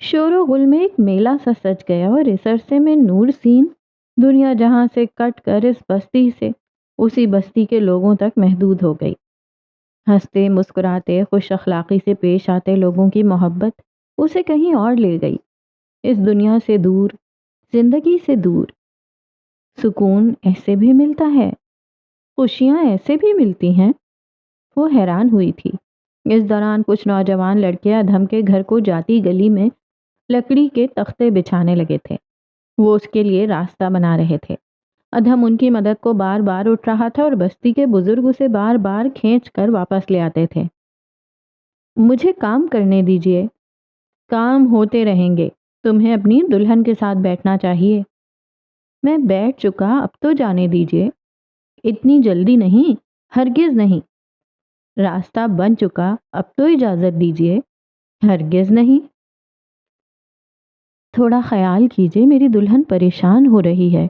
شور و غل میں ایک میلہ سا سج گیا اور اس عرصے میں نور سین دنیا جہاں سے کٹ کر اس بستی سے اسی بستی کے لوگوں تک محدود ہو گئی۔ ہنستے مسکراتے خوش اخلاقی سے پیش آتے لوگوں کی محبت اسے کہیں اور لے گئی، اس دنیا سے دور، زندگی سے دور۔ سکون ایسے بھی ملتا ہے، خوشیاں ایسے بھی ملتی ہیں۔ وہ حیران ہوئی تھی۔ اس دوران کچھ نوجوان لڑکے ادھم کے گھر کو جاتی گلی میں لکڑی کے تختے بچھانے لگے تھے۔ وہ اس کے لیے راستہ بنا رہے تھے۔ ادھم ان کی مدد کو بار بار اٹھ رہا تھا اور بستی کے بزرگ اسے بار بار کھینچ کر واپس لے آتے تھے۔ مجھے کام کرنے دیجیے، کام ہوتے رہیں گے، تمہیں اپنی دلہن کے ساتھ بیٹھنا چاہیے۔ میں بیٹھ چکا، اب تو جانے دیجیے۔ اتنی جلدی نہیں، ہرگز نہیں۔ راستہ بن چکا، اب تو اجازت دیجیے۔ ہرگز نہیں۔ تھوڑا خیال کیجیے، میری دلہن پریشان ہو رہی ہے۔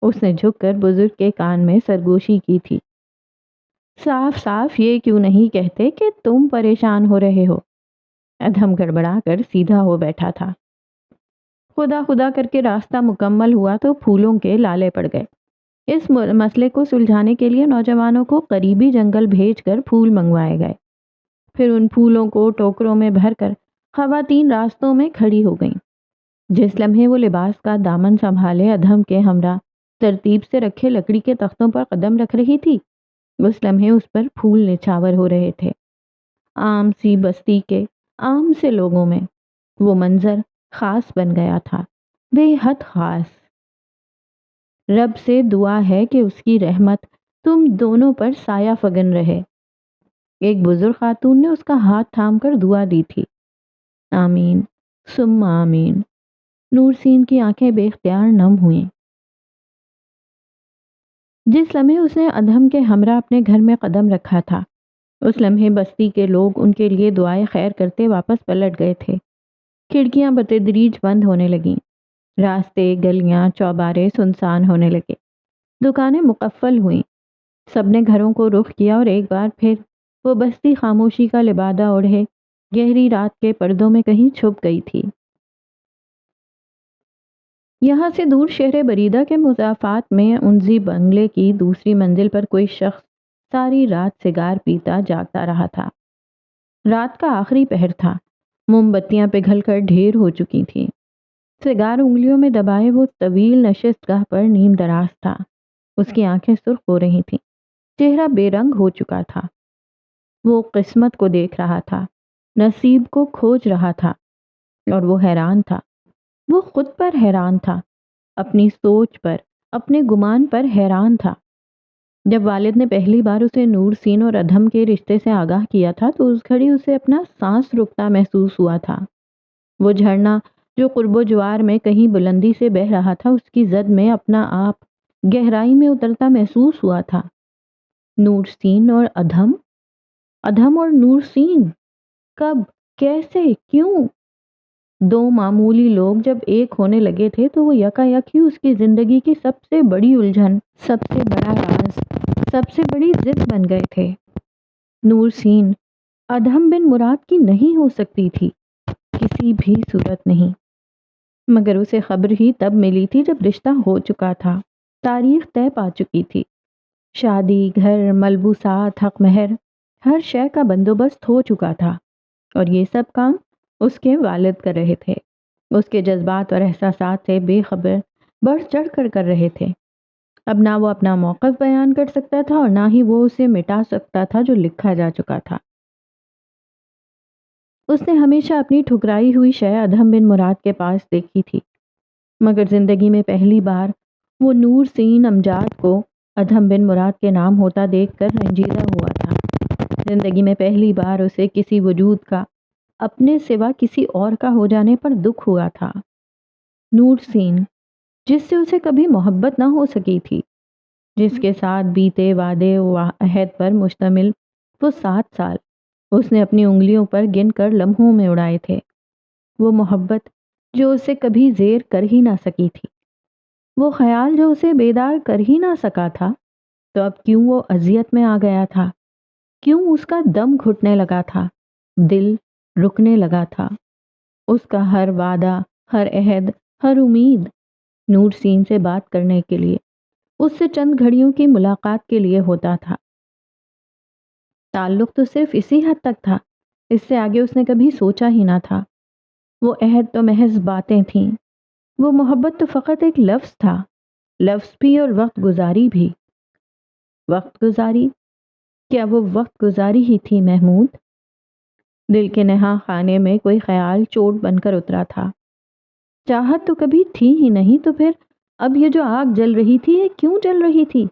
اس نے جھک کر بزرگ کے کان میں سرگوشی کی تھی۔ صاف صاف یہ کیوں نہیں کہتے کہ تم پریشان ہو رہے ہو؟ ادھم گڑبڑا کر سیدھا ہو بیٹھا تھا۔ خدا خدا کر کے راستہ مکمل ہوا تو پھولوں کے لالے پڑ گئے۔ اس مسئلے کو سلجھانے کے لیے نوجوانوں کو قریبی جنگل بھیج کر پھول منگوائے گئے۔ پھر ان پھولوں کو ٹوکروں میں بھر کر خواتین راستوں میں کھڑی ہو گئیں۔ جس لمحے وہ لباس کا دامن سنبھالے ادھم کے ہمراہ ترتیب سے رکھے لکڑی کے تختوں پر قدم رکھ رہی تھی، اس لمحے اس پر پھول نچھاور ہو رہے تھے۔ عام سی بستی کے عام سے لوگوں میں وہ منظر خاص بن گیا تھا، بے حد خاص۔ رب سے دعا ہے کہ اس کی رحمت تم دونوں پر سایہ فگن رہے۔ ایک بزرگ خاتون نے اس کا ہاتھ تھام کر دعا دی تھی۔ آمین ثم آمین۔ نور سین کی آنکھیں بے اختیار نم ہوئیں۔ جس لمحے اس نے ادھم کے ہمراہ اپنے گھر میں قدم رکھا تھا، اس لمحے بستی کے لوگ ان کے لیے دعائیں خیر کرتے واپس پلٹ گئے تھے۔ کھڑکیاں بتدریج بند ہونے لگیں، راستے، گلیاں، چوبارے سنسان ہونے لگے، دکانیں مقفل ہوئیں۔ سب نے گھروں کو رخ کیا اور ایک بار پھر وہ بستی خاموشی کا لبادہ اوڑھے گہری رات کے پردوں میں کہیں چھپ گئی تھی۔ یہاں سے دور شہر بریدہ کے مضافات میں انزی بنگلے کی دوسری منزل پر کوئی شخص ساری رات سگار پیتا جاگتا رہا تھا۔ رات کا آخری پہر تھا، موم بتیاں پگھل کر ڈھیر ہو چکی تھیں۔ سگار انگلیوں میں دبائے وہ طویل نشست گاہ پر نیم دراز تھا۔ اس کی آنکھیں سرخ ہو رہی تھیں، چہرہ بے رنگ ہو چکا تھا۔ وہ قسمت کو دیکھ رہا تھا، نصیب کو کھوج رہا تھا، اور وہ حیران تھا۔ وہ خود پر حیران تھا، اپنی سوچ پر، اپنے گمان پر حیران تھا۔ جب والد نے پہلی بار اسے نور سین اور ادھم کے رشتے سے آگاہ کیا تھا تو اس گھڑی اسے اپنا سانس رکتا محسوس ہوا تھا۔ وہ جھرنا جو قرب و جوار میں کہیں بلندی سے بہہ رہا تھا، اس کی زد میں اپنا آپ گہرائی میں اترتا محسوس ہوا تھا۔ نور سین اور ادھم، ادھم اور نور سین، کب، کیسے، کیوں؟ دو معمولی لوگ جب ایک ہونے لگے تھے تو وہ یکا یک ہی اس کی زندگی کی سب سے بڑی الجھن، سب سے بڑا راز، سب سے بڑی ضد بن گئے تھے۔ نور سین ادھم بن مراد کی نہیں ہو سکتی تھی، کسی بھی صورت نہیں۔ مگر اسے خبر ہی تب ملی تھی جب رشتہ ہو چکا تھا، تاریخ طے پا چکی تھی، شادی، گھر، ملبوسات، حق مہر، ہر شے کا بندوبست ہو چکا تھا، اور یہ سب کام اس کے والد کر رہے تھے، اس کے جذبات اور احساسات سے بے خبر بڑھ چڑھ کر کر رہے تھے۔ اب نہ وہ اپنا موقف بیان کر سکتا تھا اور نہ ہی وہ اسے مٹا سکتا تھا جو لکھا جا چکا تھا۔ اس نے ہمیشہ اپنی ٹھکرائی ہوئی شے ادھم بن مراد کے پاس دیکھی تھی، مگر زندگی میں پہلی بار وہ نور سین امجاد کو ادھم بن مراد کے نام ہوتا دیکھ کر رنجیدہ ہوا تھا۔ زندگی میں پہلی بار اسے کسی وجود کا اپنے سوا کسی اور کا ہو جانے پر دکھ ہوا تھا۔ نور سین، جس سے اسے کبھی محبت نہ ہو سکی تھی، جس کے ساتھ بیتے وعدے و عہد پر مشتمل وہ 7 سال اس نے اپنی انگلیوں پر گن کر لمحوں میں اڑائے تھے، وہ محبت جو اسے کبھی زیر کر ہی نہ سکی تھی، وہ خیال جو اسے بیدار کر ہی نہ سکا تھا، تو اب کیوں وہ اذیت میں آ گیا تھا؟ کیوں اس کا دم گھٹنے لگا تھا، دل رکنے لگا تھا؟ اس کا ہر وعدہ، ہر عہد، ہر امید نور سین سے بات کرنے کے لیے، اس سے چند گھڑیوں کی ملاقات کے لیے ہوتا تھا۔ تعلق تو صرف اسی حد تک تھا، اس سے آگے اس نے کبھی سوچا ہی نہ تھا۔ وہ عہد تو محض باتیں تھیں، وہ محبت تو فقط ایک لفظ تھا، لفظ بھی اور وقت گزاری بھی۔ وقت گزاری؟ کیا وہ وقت گزاری ہی تھی محمود؟ دل کے نہاں خانے میں کوئی خیال چوٹ بن کر اترا تھا۔ چاہت تو کبھی تھی ہی نہیں، تو پھر اب یہ جو آگ جل رہی تھی، یہ کیوں جل رہی تھی؟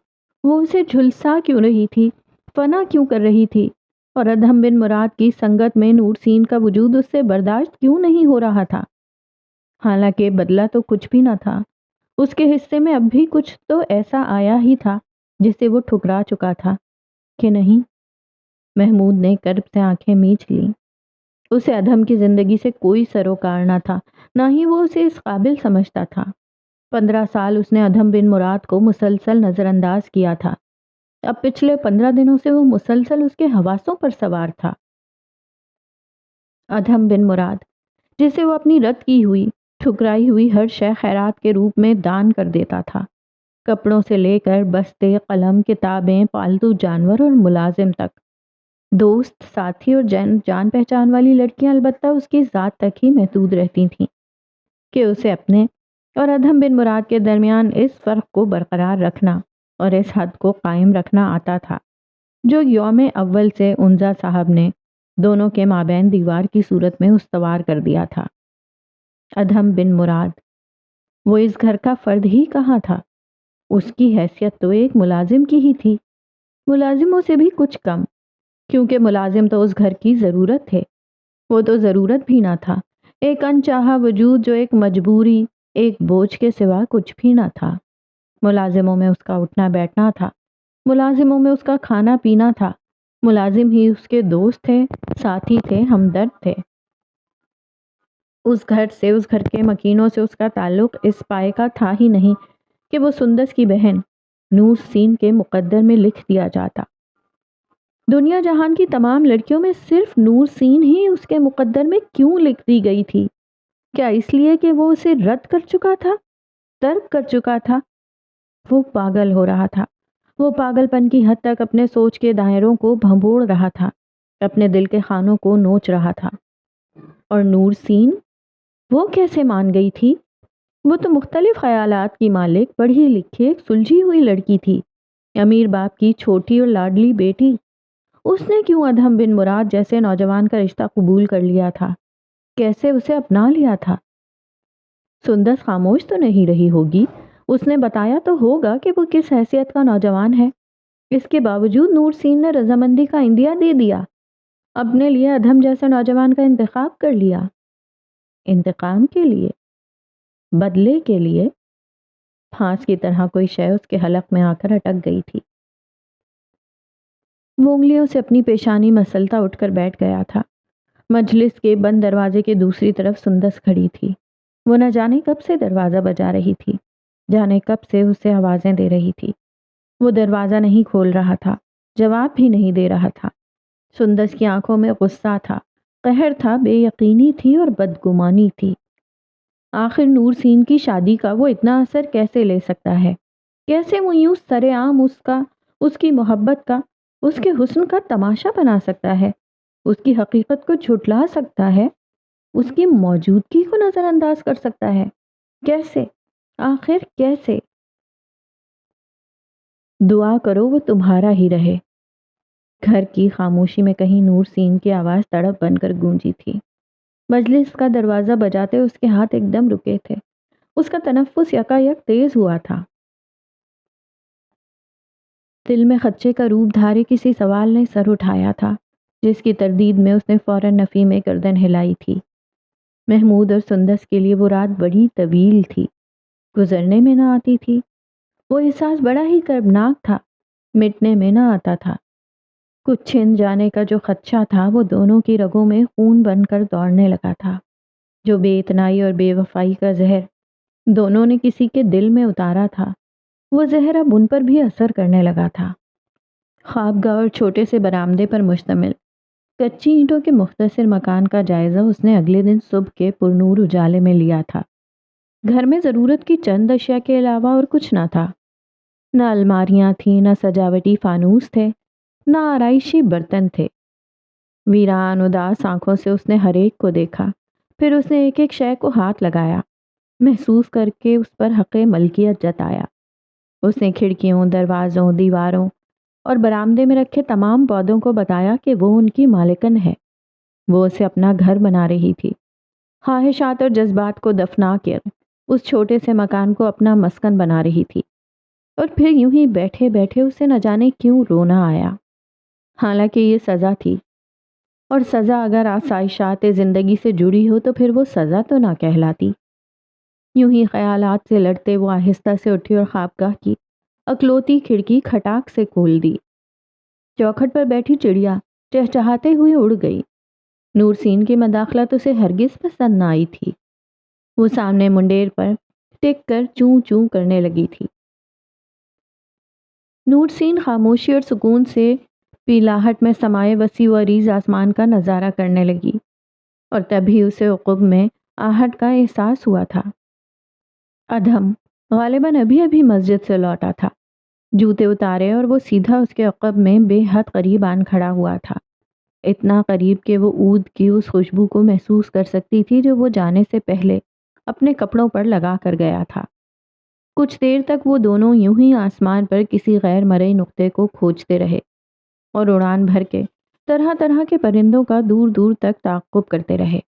وہ اسے جھلسا کیوں رہی تھی؟ فنا کیوں کر رہی تھی؟ اور ادھم بن مراد کی سنگت میں نور سین کا وجود اس سے برداشت کیوں نہیں ہو رہا تھا؟ حالانکہ بدلہ تو کچھ بھی نہ تھا، اس کے حصے میں اب بھی کچھ تو ایسا آیا ہی تھا جسے وہ ٹھکرا چکا تھا کہ نہیں۔ محمود نے کرب سے آنکھیں میچ لیں۔ اسے ادھم کی زندگی سے کوئی سروکار نہ تھا، نہ ہی وہ اسے اس قابل سمجھتا تھا۔ 15 سال اس نے ادھم بن مراد کو مسلسل نظر انداز کیا تھا، اب پچھلے 15 دنوں سے وہ مسلسل اس کے حواسوں پر سوار تھا۔ ادھم بن مراد، جسے وہ اپنی رد کی ہوئی، ٹھکرائی ہوئی ہر شے خیرات کے روپ میں دان کر دیتا تھا، کپڑوں سے لے کر بستے، قلم، کتابیں، پالتو جانور اور ملازم تک۔ دوست، ساتھی اور جان پہچان والی لڑکیاں البتہ اس کی ذات تک ہی محدود رہتی تھیں کہ اسے اپنے اور ادھم بن مراد کے درمیان اس فرق کو برقرار رکھنا اور اس حد کو قائم رکھنا آتا تھا جو یوم اول سے انزا صاحب نے دونوں کے مابین دیوار کی صورت میں استوار کر دیا تھا۔ ادھم بن مراد، وہ اس گھر کا فرد ہی کہاں تھا؟ اس کی حیثیت تو ایک ملازم کی ہی تھی، ملازموں سے بھی کچھ کم، کیونکہ ملازم تو اس گھر کی ضرورت تھے، وہ تو ضرورت بھی نہ تھا، ایک انچاہا وجود جو ایک مجبوری، ایک بوجھ کے سوا کچھ بھی نہ تھا۔ ملازموں میں اس کا اٹھنا بیٹھنا تھا، ملازموں میں اس کا کھانا پینا تھا، ملازم ہی اس کے دوست تھے، ساتھی تھے، ہمدرد تھے۔ اس گھر سے، اس گھر کے مکینوں سے اس کا تعلق اس پائے کا تھا ہی نہیں کہ وہ سندس کی بہن نور سین کے مقدر میں لکھ دیا جاتا۔ دنیا جہان کی تمام لڑکیوں میں صرف نور سین ہی اس کے مقدر میں کیوں لکھ دی گئی تھی؟ کیا اس لیے کہ وہ اسے رد کر چکا تھا، ترک کر چکا تھا؟ وہ پاگل ہو رہا تھا، وہ پاگل پن کی حد تک اپنے سوچ کے دائروں کو بھنبوڑ رہا تھا، اپنے دل کے خانوں کو نوچ رہا تھا۔ اور نور سین، وہ کیسے مان گئی تھی؟ وہ تو مختلف خیالات کی مالک، پڑھی لکھی، ایک سلجھی ہوئی لڑکی تھی، امیر باپ کی چھوٹی اور لاڈلی بیٹی۔ اس نے کیوں ادھم بن مراد جیسے نوجوان کا رشتہ قبول کر لیا تھا؟ کیسے اسے اپنا لیا تھا؟ سندس خاموش تو نہیں رہی ہوگی، اس نے بتایا تو ہوگا کہ وہ کس حیثیت کا نوجوان ہے۔ اس کے باوجود نور سین نے رضامندی کا عندیہ دے دیا، اپنے لیے ادھم جیسے نوجوان کا انتخاب کر لیا۔ انتقام کے لیے، بدلے کے لیے؟ پھانس کی طرح کوئی شے اس کے حلق میں آ کر اٹک گئی تھی۔ وہ انگلیوں سے اپنی پیشانی مسلتا اٹھ کر بیٹھ گیا تھا۔ مجلس کے بند دروازے کے دوسری طرف سندس کھڑی تھی۔ وہ نہ جانے کب سے دروازہ بجا رہی تھی، جانے کب سے اسے آوازیں دے رہی تھی۔ وہ دروازہ نہیں کھول رہا تھا، جواب بھی نہیں دے رہا تھا۔ سندس کی آنکھوں میں غصہ تھا، قہر تھا، بے یقینی تھی اور بدگمانی تھی۔ آخر نور سین کی شادی کا وہ اتنا اثر کیسے لے سکتا ہے؟ کیسے وہ یوں سر عام اس کی محبت کا، اس کے حسن کا تماشا بنا سکتا ہے، اس کی حقیقت کو جھٹلا سکتا ہے، اس کی موجودگی کو نظر انداز کر سکتا ہے؟ کیسے؟ آخر کیسے؟ دعا کرو وہ تمہارا ہی رہے۔ گھر کی خاموشی میں کہیں نور سین کی آواز تڑپ بن کر گونجی تھی۔ مجلس کا دروازہ بجاتے اس کے ہاتھ ایک دم رکے تھے، اس کا تنفس یکایک تیز ہوا تھا۔ دل میں خدشے کا روپ دھارے کسی سوال نے سر اٹھایا تھا، جس کی تردید میں اس نے فوراً نفی میں گردن ہلائی تھی۔ محمود اور سندس کے لیے وہ رات بڑی طویل تھی، گزرنے میں نہ آتی تھی۔ وہ احساس بڑا ہی کربناک تھا، مٹنے میں نہ آتا تھا۔ کچھ چھن جانے کا جو خدشہ تھا وہ دونوں کی رگوں میں خون بن کر دوڑنے لگا تھا۔ جو بے اتنائی اور بے وفائی کا زہر دونوں نے کسی کے دل میں اتارا تھا، وہ زہر اب ان پر بھی اثر کرنے لگا تھا۔ خوابگاہ اور چھوٹے سے برآمدے پر مشتمل، کچی اینٹوں کے مختصر مکان کا جائزہ اس نے اگلے دن صبح کے پرنور اجالے میں لیا تھا۔ گھر میں ضرورت کی چند اشیاء کے علاوہ اور کچھ نہ تھا۔ نہ الماریاں تھیں، نہ سجاوٹی فانوس تھے، نہ آرائشی برتن تھے۔ ویران اداس آنکھوں سے اس نے ہر ایک کو دیکھا، پھر اس نے ایک ایک شے کو ہاتھ لگایا، محسوس کر کے اس پر حق ملکیت جتایا۔ اس نے کھڑکیوں، دروازوں، دیواروں اور برآمدے میں رکھے تمام پودوں کو بتایا کہ وہ ان کی مالکن ہے۔ وہ اسے اپنا گھر بنا رہی تھی، خواہشات اور جذبات کو دفنا کر اس چھوٹے سے مکان کو اپنا مسکن بنا رہی تھی۔ اور پھر یوں ہی بیٹھے بیٹھے اسے نہ جانے کیوں رونا آیا، حالانکہ یہ سزا تھی، اور سزا اگر آسائشات زندگی سے جڑی ہو تو پھر وہ سزا تو نہ کہلاتی۔ یوں ہی خیالات سے لڑتے وہ آہستہ سے اٹھی اور خوابگاہ کی اکلوتی کھڑکی کھٹاک سے کھول دی۔ چوکھٹ پر بیٹھی چڑیا چہچہاتے ہوئے اڑ گئی۔ نورسین کی مداخلت اسے ہرگز پسند نہ آئی تھی۔ وہ سامنے منڈیر پر ٹک کر چوں چوں کرنے لگی تھی۔ نورسین خاموشی اور سکون سے پیلاہٹ میں سمائے وسیع و عریض آسمان کا نظارہ کرنے لگی، اور تبھی اسے عقب میں آہٹ کا احساس ہوا تھا۔ ادھم غالباً ابھی ابھی مسجد سے لوٹا تھا، جوتے اتارے اور وہ سیدھا اس کے عقب میں بے حد قریب آن کھڑا ہوا تھا، اتنا قریب کہ وہ عود کی اس خوشبو کو محسوس کر سکتی تھی جو وہ جانے سے پہلے اپنے کپڑوں پر لگا کر گیا تھا۔ کچھ دیر تک وہ دونوں یوں ہی آسمان پر کسی غیر مرئی نقطے کو کھوجتے رہے اور اڑان بھر کے طرح طرح کے پرندوں کا دور دور تک تعقب کرتے رہے۔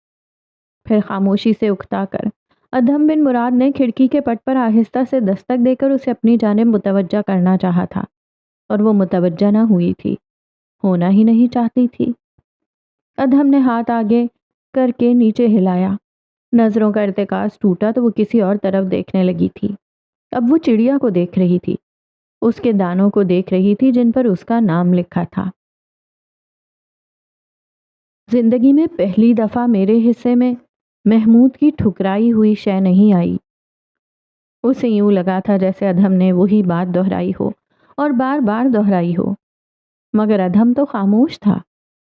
پھر خاموشی سے اکتا کر ادھم بن مراد نے کھڑکی کے پٹ پر آہستہ سے دستک دے کر اسے اپنی جانب متوجہ کرنا چاہا تھا، اور وہ متوجہ نہ ہوئی تھی، ہونا ہی نہیں چاہتی تھی۔ ادھم نے ہاتھ آگے کر کے نیچے ہلایا، نظروں کا ارتکاز ٹوٹا تو وہ کسی اور طرف دیکھنے لگی تھی۔ اب وہ چڑیا کو دیکھ رہی تھی، اس کے دانوں کو دیکھ رہی تھی جن پر اس کا نام لکھا تھا۔ زندگی میں پہلی دفعہ میرے حصے میں محمود کی ٹھکرائی ہوئی شے نہیں آئی۔ اسے یوں لگا تھا جیسے ادھم نے وہی بات دہرائی ہو اور بار بار دہرائی ہو، مگر ادھم تو خاموش تھا،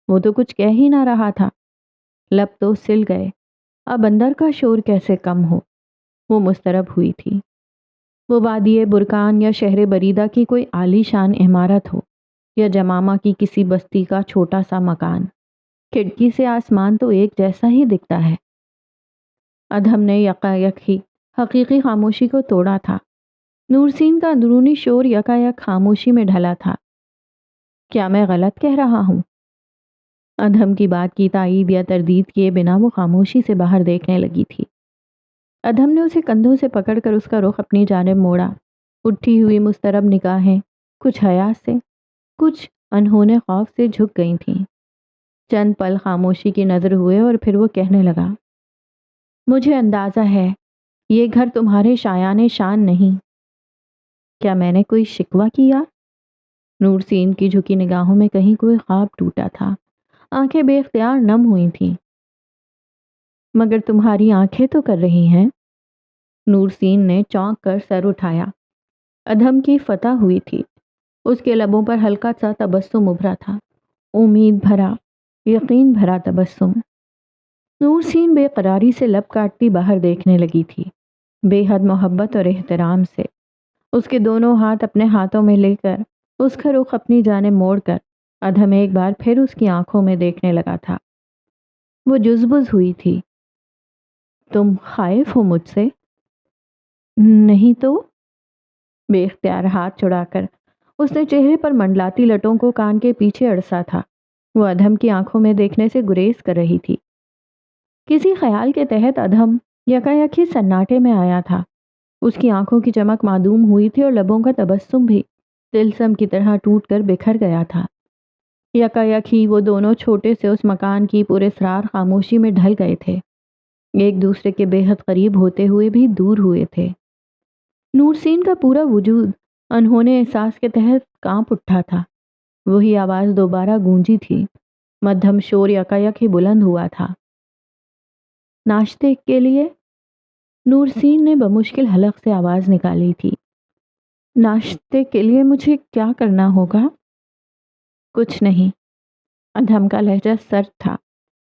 وہ تو کچھ کہہ ہی نہ رہا تھا۔ لب تو سل گئے، اب اندر کا شور کیسے کم ہو؟ وہ مضطرب ہوئی تھی۔ وہ وادی برکان یا شہر بریدہ کی کوئی عالی شان عمارت ہو، یا جمامہ کی کسی بستی کا چھوٹا سا مکان، کھڑکی سے آسمان تو ایک جیسا ہی دکھتا ہے۔ ادھم نے یکایک ہی حقیقی خاموشی کو توڑا تھا۔ نورسین کا اندرونی شور یکایک خاموشی میں ڈھلا تھا۔ کیا میں غلط کہہ رہا ہوں؟ ادھم کی بات کی تائید یا تردید کیے بنا وہ خاموشی سے باہر دیکھنے لگی تھی۔ ادھم نے اسے کندھوں سے پکڑ کر اس کا رخ اپنی جانب موڑا۔ اٹھی ہوئی مضطرب نگاہیں کچھ حیا سے، کچھ انہونے خوف سے جھک گئی تھیں۔ چند پل خاموشی کی نظر ہوئے اور پھر وہ کہنے لگا، مجھے اندازہ ہے یہ گھر تمہارے شایان شان نہیں۔ کیا میں نے کوئی شکوہ کیا؟ نورسین کی جھکی نگاہوں میں کہیں کوئی خواب ٹوٹا تھا، آنکھیں بے اختیار نم ہوئی تھیں۔ مگر تمہاری آنکھیں تو کر رہی ہیں۔ نورسین نے چونک کر سر اٹھایا۔ ادھم کی فتح ہوئی تھی، اس کے لبوں پر ہلکا سا تبسم ابھرا تھا، امید بھرا، یقین بھرا تبسم۔ نورسین بے قراری سے لب کاٹتی باہر دیکھنے لگی تھی، بے حد محبت اور احترام سے۔ اس کے دونوں ہاتھ اپنے ہاتھوں میں لے کر اس کا رخ اپنی جانب موڑ کر ادھم ایک بار پھر اس کی آنکھوں میں دیکھنے لگا تھا۔ وہ جزبز ہوئی تھی۔ تم خائف ہو مجھ سے؟ نہیں تو؟ بے اختیار ہاتھ چھڑا کر اس نے چہرے پر منڈلاتی لٹوں کو کان کے پیچھے اڑسا تھا۔ وہ ادھم کی آنکھوں میں دیکھنے سے گریز کر رہی تھی۔ کسی خیال کے تحت ادھم یکایک ہی سناٹے میں آیا تھا۔ اس کی آنکھوں کی چمک معدوم ہوئی تھی اور لبوں کا تبسم بھی تلسم کی طرح ٹوٹ کر بکھر گیا تھا۔ یکایک ہی وہ دونوں چھوٹے سے اس مکان کی پراسرار خاموشی میں ڈھل گئے تھے، ایک دوسرے کے بے حد قریب ہوتے ہوئے بھی دور ہوئے تھے۔ نورسین کا پورا وجود انہونے احساس کے تحت کانپ اٹھا تھا۔ وہی آواز دوبارہ گونجی تھی، مدھم شور یکایک ہی بلند ہوا تھا۔ ناشتے کے لیے؟ نورسین نے بمشکل حلق سے آواز نکالی تھی۔ ناشتے کے لیے مجھے کیا کرنا ہوگا؟ کچھ نہیں، ادھم کا لہجہ سرد تھا۔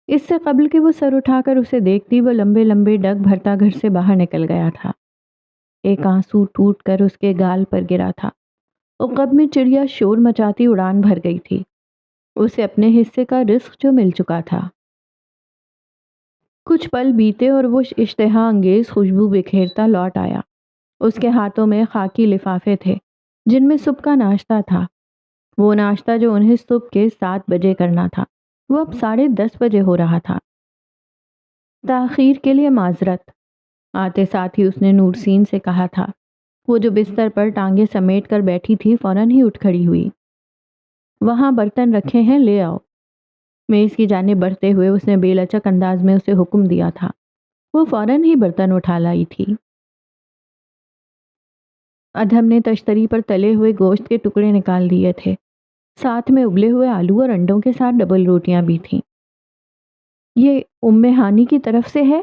اس سے قبل کہ وہ سر اٹھا کر اسے دیکھتی، وہ لمبے لمبے ڈگ بھرتا گھر سے باہر نکل گیا تھا۔ ایک آنسو ٹوٹ کر اس کے گال پر گرا تھا۔ عقب میں چڑیا شور مچاتی اڑان بھر گئی تھی۔ اسے اپنے حصے کا رزق جو مل چکا تھا۔ کچھ پل بیتے اور وہ اشتہا انگیز خوشبو بکھیرتا لوٹ آیا۔ اس کے ہاتھوں میں خاکی لفافے تھے جن میں صبح کا ناشتہ تھا، وہ ناشتہ جو انہیں صبح کے 7 بجے کرنا تھا، وہ اب 10:30 بجے ہو رہا تھا۔ تاخیر کے لیے معذرت، آتے ساتھ ہی اس نے نورسین سے کہا تھا۔ وہ جو بستر پر ٹانگیں سمیٹ کر بیٹھی تھی فوراً ہی اٹھ کھڑی ہوئی۔ وہاں برتن رکھے ہیں، لے آؤ۔ میز کی جانب بڑھتے ہوئے اس نے بے لچک انداز میں اسے حکم دیا تھا۔ وہ فوراً ہی برتن اٹھا لائی تھی۔ ادھم نے تشتری پر تلے ہوئے گوشت کے ٹکڑے نکال دیے تھے، ساتھ میں ابلے ہوئے آلو اور انڈوں کے ساتھ ڈبل روٹیاں بھی تھیں۔ یہ ام ہانی کی طرف سے ہے،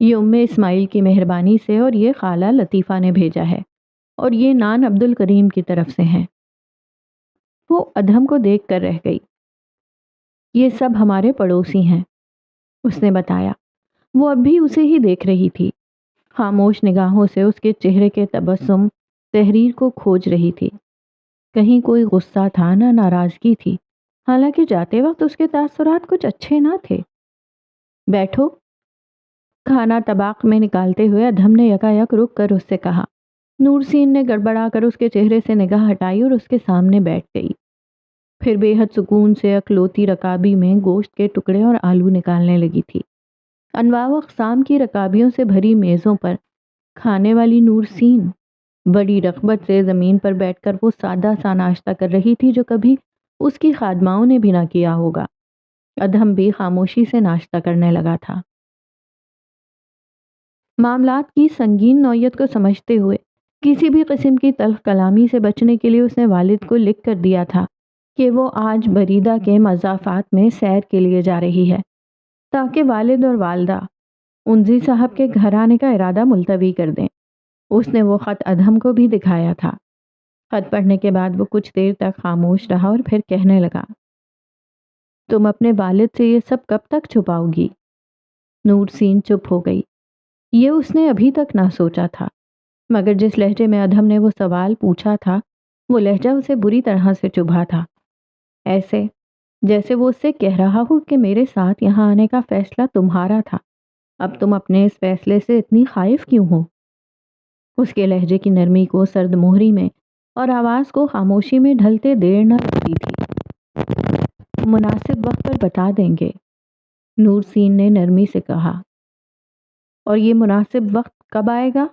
یہ ام اسماعیل کی مہربانی سے، اور یہ خالہ لطیفہ نے بھیجا ہے، اور یہ نان عبد الکریم کی طرف سے ہیں۔ وہ ادھم کو دیکھ کر رہ گئی۔ یہ سب ہمارے پڑوسی ہیں، اس نے بتایا۔ وہ اب بھی اسے ہی دیکھ رہی تھی، خاموش نگاہوں سے اس کے چہرے کے تبسم تحریر کو کھوج رہی تھی۔ کہیں کوئی غصہ تھا، نہ ناراضگی تھی، حالانکہ جاتے وقت اس کے تاثرات کچھ اچھے نہ تھے۔ بیٹھو، کھانا طباق میں نکالتے ہوئے ادھم نے یکایک رک کر اس سے کہا۔ نورسین نے گڑبڑا کر اس کے چہرے سے نگاہ ہٹائی اور اس کے سامنے بیٹھ گئی۔ پھر بے حد سکون سے اکلوتی رکابی میں گوشت کے ٹکڑے اور آلو نکالنے لگی تھی۔ انواع و اقسام کی رکابیوں سے بھری میزوں پر کھانے والی نورسین بڑی رغبت سے زمین پر بیٹھ کر وہ سادہ سا ناشتہ کر رہی تھی جو کبھی اس کی خادماؤں نے بھی نہ کیا ہوگا۔ ادھم بھی خاموشی سے ناشتہ کرنے لگا تھا۔ معاملات کی سنگین نوعیت کو سمجھتے ہوئے کسی بھی قسم کی تلخ کلامی سے بچنے کے لیے اس نے والد کو لکھ کر دیا تھا کہ وہ آج بریدہ کے مضافات میں سیر کے لیے جا رہی ہے، تاکہ والد اور والدہ انزی صاحب کے گھر آنے کا ارادہ ملتوی کر دیں۔ اس نے وہ خط ادھم کو بھی دکھایا تھا۔ خط پڑھنے کے بعد وہ کچھ دیر تک خاموش رہا اور پھر کہنے لگا، تم اپنے والد سے یہ سب کب تک چھپاؤ گی؟ نورسین چپ ہو گئی۔ یہ اس نے ابھی تک نہ سوچا تھا، مگر جس لہجے میں ادھم نے وہ سوال پوچھا تھا وہ لہجہ اسے بری طرح سے چبھا تھا، ایسے جیسے وہ اس سے کہہ رہا ہو کہ میرے ساتھ یہاں آنے کا فیصلہ تمہارا تھا، اب تم اپنے اس فیصلے سے اتنی خائف کیوں ہو؟ اس کے لہجے کی نرمی کو سرد مہری میں اور آواز کو خاموشی میں ڈھلتے دیر نہ لگتی تھی۔ مناسب وقت پر بتا دیں گے، نورسین نے نرمی سے کہا۔ اور یہ مناسب وقت کب آئے گا؟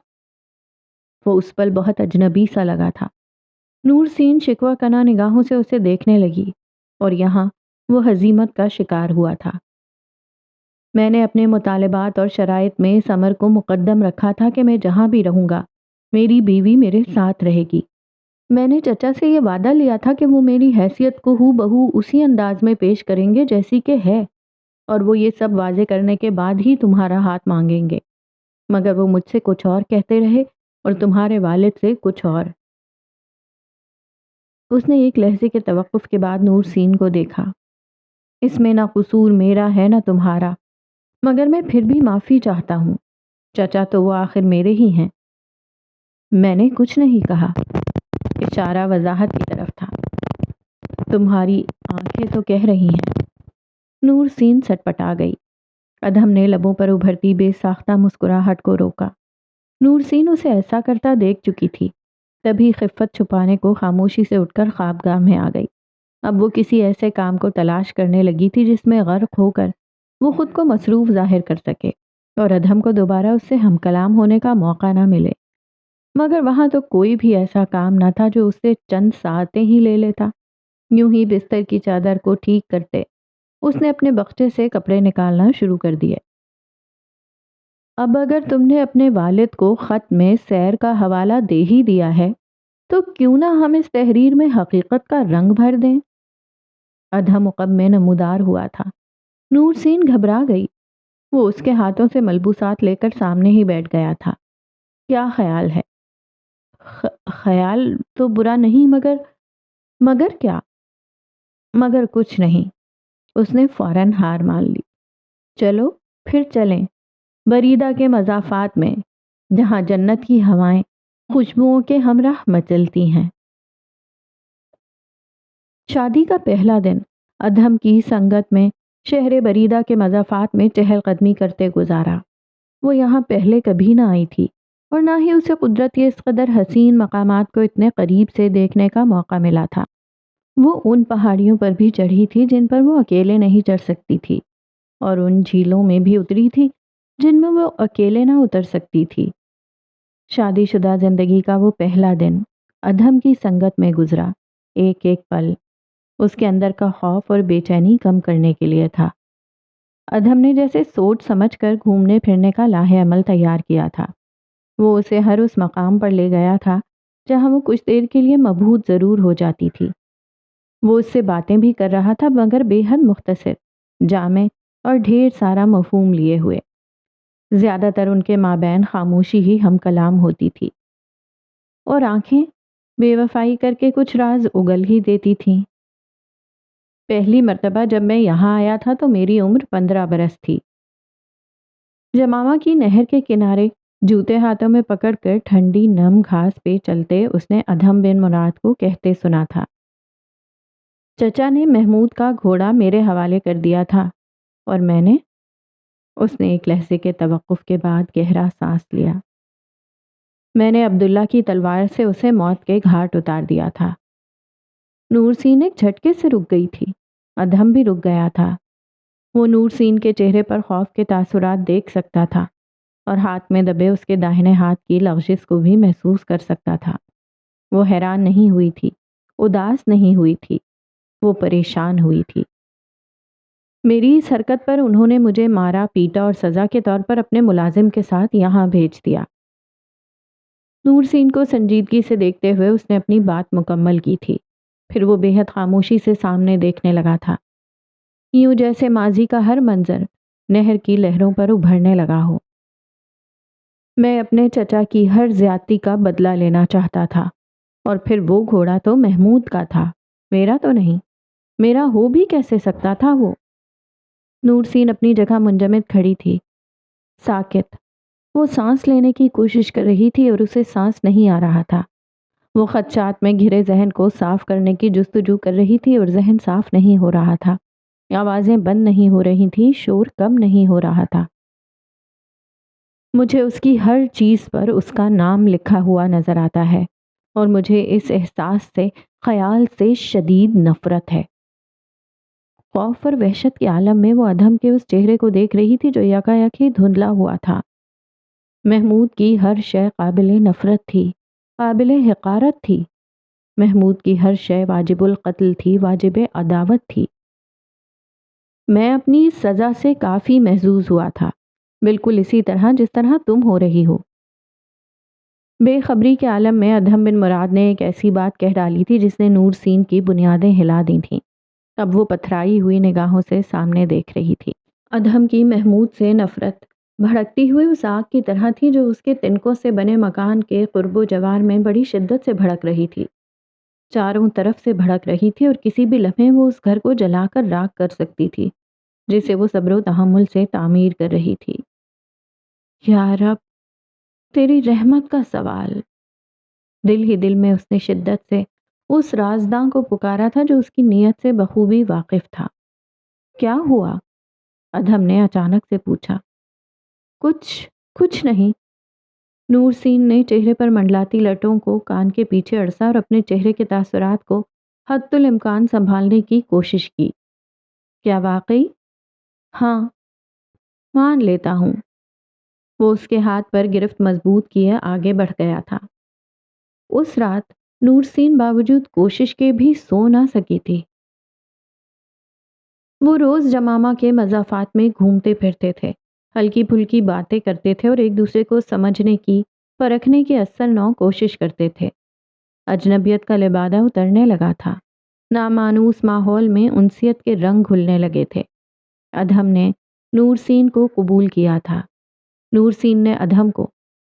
وہ اس پل بہت اجنبی سا لگا تھا۔ نورسین شکوہ کنا نگاہوں سے اسے دیکھنے لگی، اور یہاں وہ ہزیمت کا شکار ہوا تھا۔ میں نے اپنے مطالبات اور شرائط میں اس امر کو مقدم رکھا تھا کہ میں جہاں بھی رہوں گا میری بیوی میرے ساتھ رہے گی۔ میں نے چچا سے یہ وعدہ لیا تھا کہ وہ میری حیثیت کو ہو بہو اسی انداز میں پیش کریں گے جیسی کہ ہے، اور وہ یہ سب واضح کرنے کے بعد ہی تمہارا ہاتھ مانگیں گے، مگر وہ مجھ سے کچھ اور کہتے رہے اور تمہارے والد سے کچھ اور۔ اس نے ایک لحظے کے توقف کے بعد نورسین کو دیکھا۔ اس میں نہ قصور میرا ہے نہ تمہارا، مگر میں پھر بھی معافی چاہتا ہوں۔ چچا تو وہ آخر میرے ہی ہیں۔ میں نے کچھ نہیں کہا، اشارہ وضاحت کی طرف تھا۔ تمہاری آنکھیں تو کہہ رہی ہیں۔ نورسین سٹ پٹا گئی۔ ادھم نے لبوں پر ابھرتی بے ساختہ مسکراہٹ کو روکا۔ نورسین اسے ایسا کرتا دیکھ چکی تھی، تبھی خفت چھپانے کو خاموشی سے اٹھ کر خوابگاہ میں آ گئی۔ اب وہ کسی ایسے کام کو تلاش کرنے لگی تھی جس میں غرق ہو کر وہ خود کو مصروف ظاہر کر سکے اور ادھم کو دوبارہ اس سے ہم کلام ہونے کا موقع نہ ملے۔ مگر وہاں تو کوئی بھی ایسا کام نہ تھا جو اس سے چند ساعتیں ہی لے لیتا۔ یوں ہی بستر کی چادر کو ٹھیک کرتے اس نے اپنے بخچے سے کپڑے نکالنا شروع کر دیے۔ اب اگر تم نے اپنے والد کو خط میں سیر کا حوالہ دے ہی دیا ہے تو کیوں نہ ہم اس تحریر میں حقیقت کا رنگ بھر دیں؟ ادھم عقب میں نمودار ہوا تھا۔ نورسین گھبرا گئی۔ وہ اس کے ہاتھوں سے ملبوسات لے کر سامنے ہی بیٹھ گیا تھا۔ کیا خیال ہے؟ خیال تو برا نہیں، مگر کیا؟ مگر کچھ نہیں۔ اس نے فوراً ہار مان لی۔ چلو پھر چلیں بریدہ کے مضافات میں، جہاں جنت کی ہوائیں خوشبوؤں کے ہمراہ مچلتی ہیں۔ شادی کا پہلا دن ادھم کی سنگت میں شہر بریدہ کے مضافات میں چہل قدمی کرتے گزارا۔ وہ یہاں پہلے کبھی نہ آئی تھی اور نہ ہی اسے قدرت کے اس قدر حسین مقامات کو اتنے قریب سے دیکھنے کا موقع ملا تھا۔ وہ ان پہاڑیوں پر بھی چڑھی تھی جن پر وہ اکیلے نہیں چڑھ سکتی تھی، اور ان جھیلوں میں بھی اتری تھی جن میں وہ اکیلے نہ اتر سکتی تھی۔ شادی شدہ زندگی کا وہ پہلا دن ادھم کی سنگت میں گزرا۔ ایک ایک پل اس کے اندر کا خوف اور بے چینی کم کرنے کے لیے تھا۔ ادھم نے جیسے سوچ سمجھ کر گھومنے پھرنے کا لاہ عمل تیار کیا تھا۔ وہ اسے ہر اس مقام پر لے گیا تھا جہاں وہ کچھ دیر کے لیے مبہوت ضرور ہو جاتی تھی۔ وہ اس سے باتیں بھی کر رہا تھا، مگر بے حد مختصر، جامع اور ڈھیر سارا مفہوم لیے ہوئے۔ زیادہ تر ان کے مابین خاموشی ہی ہم کلام ہوتی تھی، اور آنکھیں بے وفائی کر کے کچھ راز اگل ہی دیتی تھیں۔ پہلی مرتبہ جب میں یہاں آیا تھا تو میری عمر 15 برس تھی۔ جمامہ کی نہر کے کنارے جوتے ہاتھوں میں پکڑ کر ٹھنڈی نم گھاس پہ چلتے اس نے ادھم بن مراد کو کہتے سنا تھا، چچا نے محمود کا گھوڑا میرے حوالے کر دیا تھا، اور میں نے۔ اس نے ایک لہجے کے توقف کے بعد گہرا سانس لیا۔ میں نے عبداللہ کی تلوار سے اسے موت کے گھاٹ اتار دیا تھا۔ نور سین ایک جھٹکے سے رک گئی تھی۔ ادھم بھی رک گیا تھا۔ وہ نور سین کے چہرے پر خوف کے تاثرات دیکھ سکتا تھا، اور ہاتھ میں دبے اس کے داہنے ہاتھ کی لغزش کو بھی محسوس کر سکتا تھا۔ وہ حیران نہیں ہوئی تھی، اداس نہیں ہوئی تھی، وہ پریشان ہوئی تھی۔ میری اس حرکت پر انہوں نے مجھے مارا پیٹا اور سزا کے طور پر اپنے ملازم کے ساتھ یہاں بھیج دیا۔ نور سین کو سنجیدگی سے دیکھتے ہوئے اس نے اپنی بات مکمل کی تھی، پھر وہ بے حد خاموشی سے سامنے دیکھنے لگا تھا، یوں جیسے ماضی کا ہر منظر نہر کی لہروں پر ابھرنے لگا ہو۔ میں اپنے چچا کی ہر زیادتی کا بدلہ لینا چاہتا تھا، اور پھر وہ گھوڑا تو محمود کا تھا، میرا تو نہیں۔ میرا ہو بھی کیسے سکتا تھا وہ؟ نور سین اپنی جگہ منجمد کھڑی تھی، ساکت۔ وہ سانس لینے کی کوشش کر رہی تھی اور اسے سانس نہیں آ رہا تھا۔ وہ خدشات میں گھرے ذہن کو صاف کرنے کی جستجو کر رہی تھی، اور ذہن صاف نہیں ہو رہا تھا۔ آوازیں بند نہیں ہو رہی تھیں، شور کم نہیں ہو رہا تھا۔ مجھے اس کی ہر چیز پر اس کا نام لکھا ہوا نظر آتا ہے، اور مجھے اس احساس سے، خیال سے شدید نفرت ہے۔ خوف اور وحشت کے عالم میں وہ ادھم کے اس چہرے کو دیکھ رہی تھی جو یکایک ہی دھندلا ہوا تھا۔ محمود کی ہر شے قابل نفرت تھی، قابل حقارت تھی۔ محمود کی ہر شے واجب القتل تھی، واجب عداوت تھی۔ میں اپنی سزا سے کافی محظوظ ہوا تھا، بالکل اسی طرح جس طرح تم ہو رہی ہو۔ بے خبری کے عالم میں ادھم بن مراد نے ایک ایسی بات کہہ ڈالی تھی جس نے نور سین کی بنیادیں ہلا دی تھیں۔ اب وہ پتھرائی ہوئی نگاہوں سے سامنے دیکھ رہی تھی۔ ادھم کی محمود سے نفرت بھڑکتی ہوئی اس آگ کی طرح تھی جو اس کے تنکوں سے بنے مکان کے قرب و جوار میں بڑی شدت سے بھڑک رہی تھی، چاروں طرف سے بھڑک رہی تھی، اور کسی بھی لمحے وہ اس گھر کو جلا کر راکھ کر سکتی تھی جسے وہ صبر و تحمل سے تعمیر کر رہی تھی۔ یا رب، تیری رحمت کا سوال۔ دل ہی دل میں اس نے شدت سے اس رازداں کو پکارا تھا جو اس کی نیت سے بخوبی واقف تھا۔ کیا ہوا؟ ادھم نے اچانک سے پوچھا۔ کچھ نہیں۔ نور سین نے چہرے پر منڈلاتی لٹوں کو کان کے پیچھے اڑسا اور اپنے چہرے کے تاثرات کو حد الامکان سنبھالنے کی کوشش کی۔ کیا واقعی؟ ہاں، مان لیتا ہوں۔ وہ اس کے ہاتھ پر گرفت مضبوط کیے آگے بڑھ گیا تھا۔ اس رات نور سین باوجود کوشش کے بھی سو نہ سکی تھی۔ وہ روز جمامہ کے مضافات میں گھومتے پھرتے تھے، ہلکی پھلکی باتیں کرتے تھے اور ایک دوسرے کو سمجھنے کی، پرکھنے کی اصل نو کوشش کرتے تھے۔ اجنبیت کا لبادہ اترنے لگا تھا، نامانوس ماحول میں انسیت کے رنگ گھلنے لگے تھے۔ ادھم نے نور سین کو قبول کیا تھا، نور سین نے ادھم کو،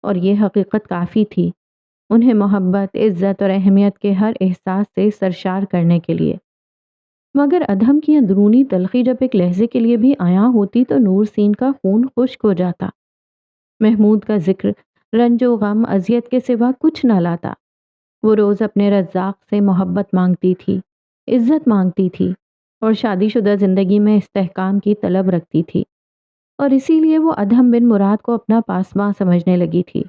اور یہ حقیقت کافی تھی انہیں محبت، عزت اور اہمیت کے ہر احساس سے سرشار کرنے کے لیے۔ مگر ادھم کی اندرونی تلخی جب ایک لہجے کے لیے بھی عیاں ہوتی تو نور سین کا خون خشک ہو جاتا۔ محمود کا ذکر رنج و غم اذیت کے سوا کچھ نہ لاتا۔ وہ روز اپنے رزاق سے محبت مانگتی تھی، عزت مانگتی تھی اور شادی شدہ زندگی میں استحکام کی طلب رکھتی تھی، اور اسی لیے وہ ادھم بن مراد کو اپنا پاسباں سمجھنے لگی تھی۔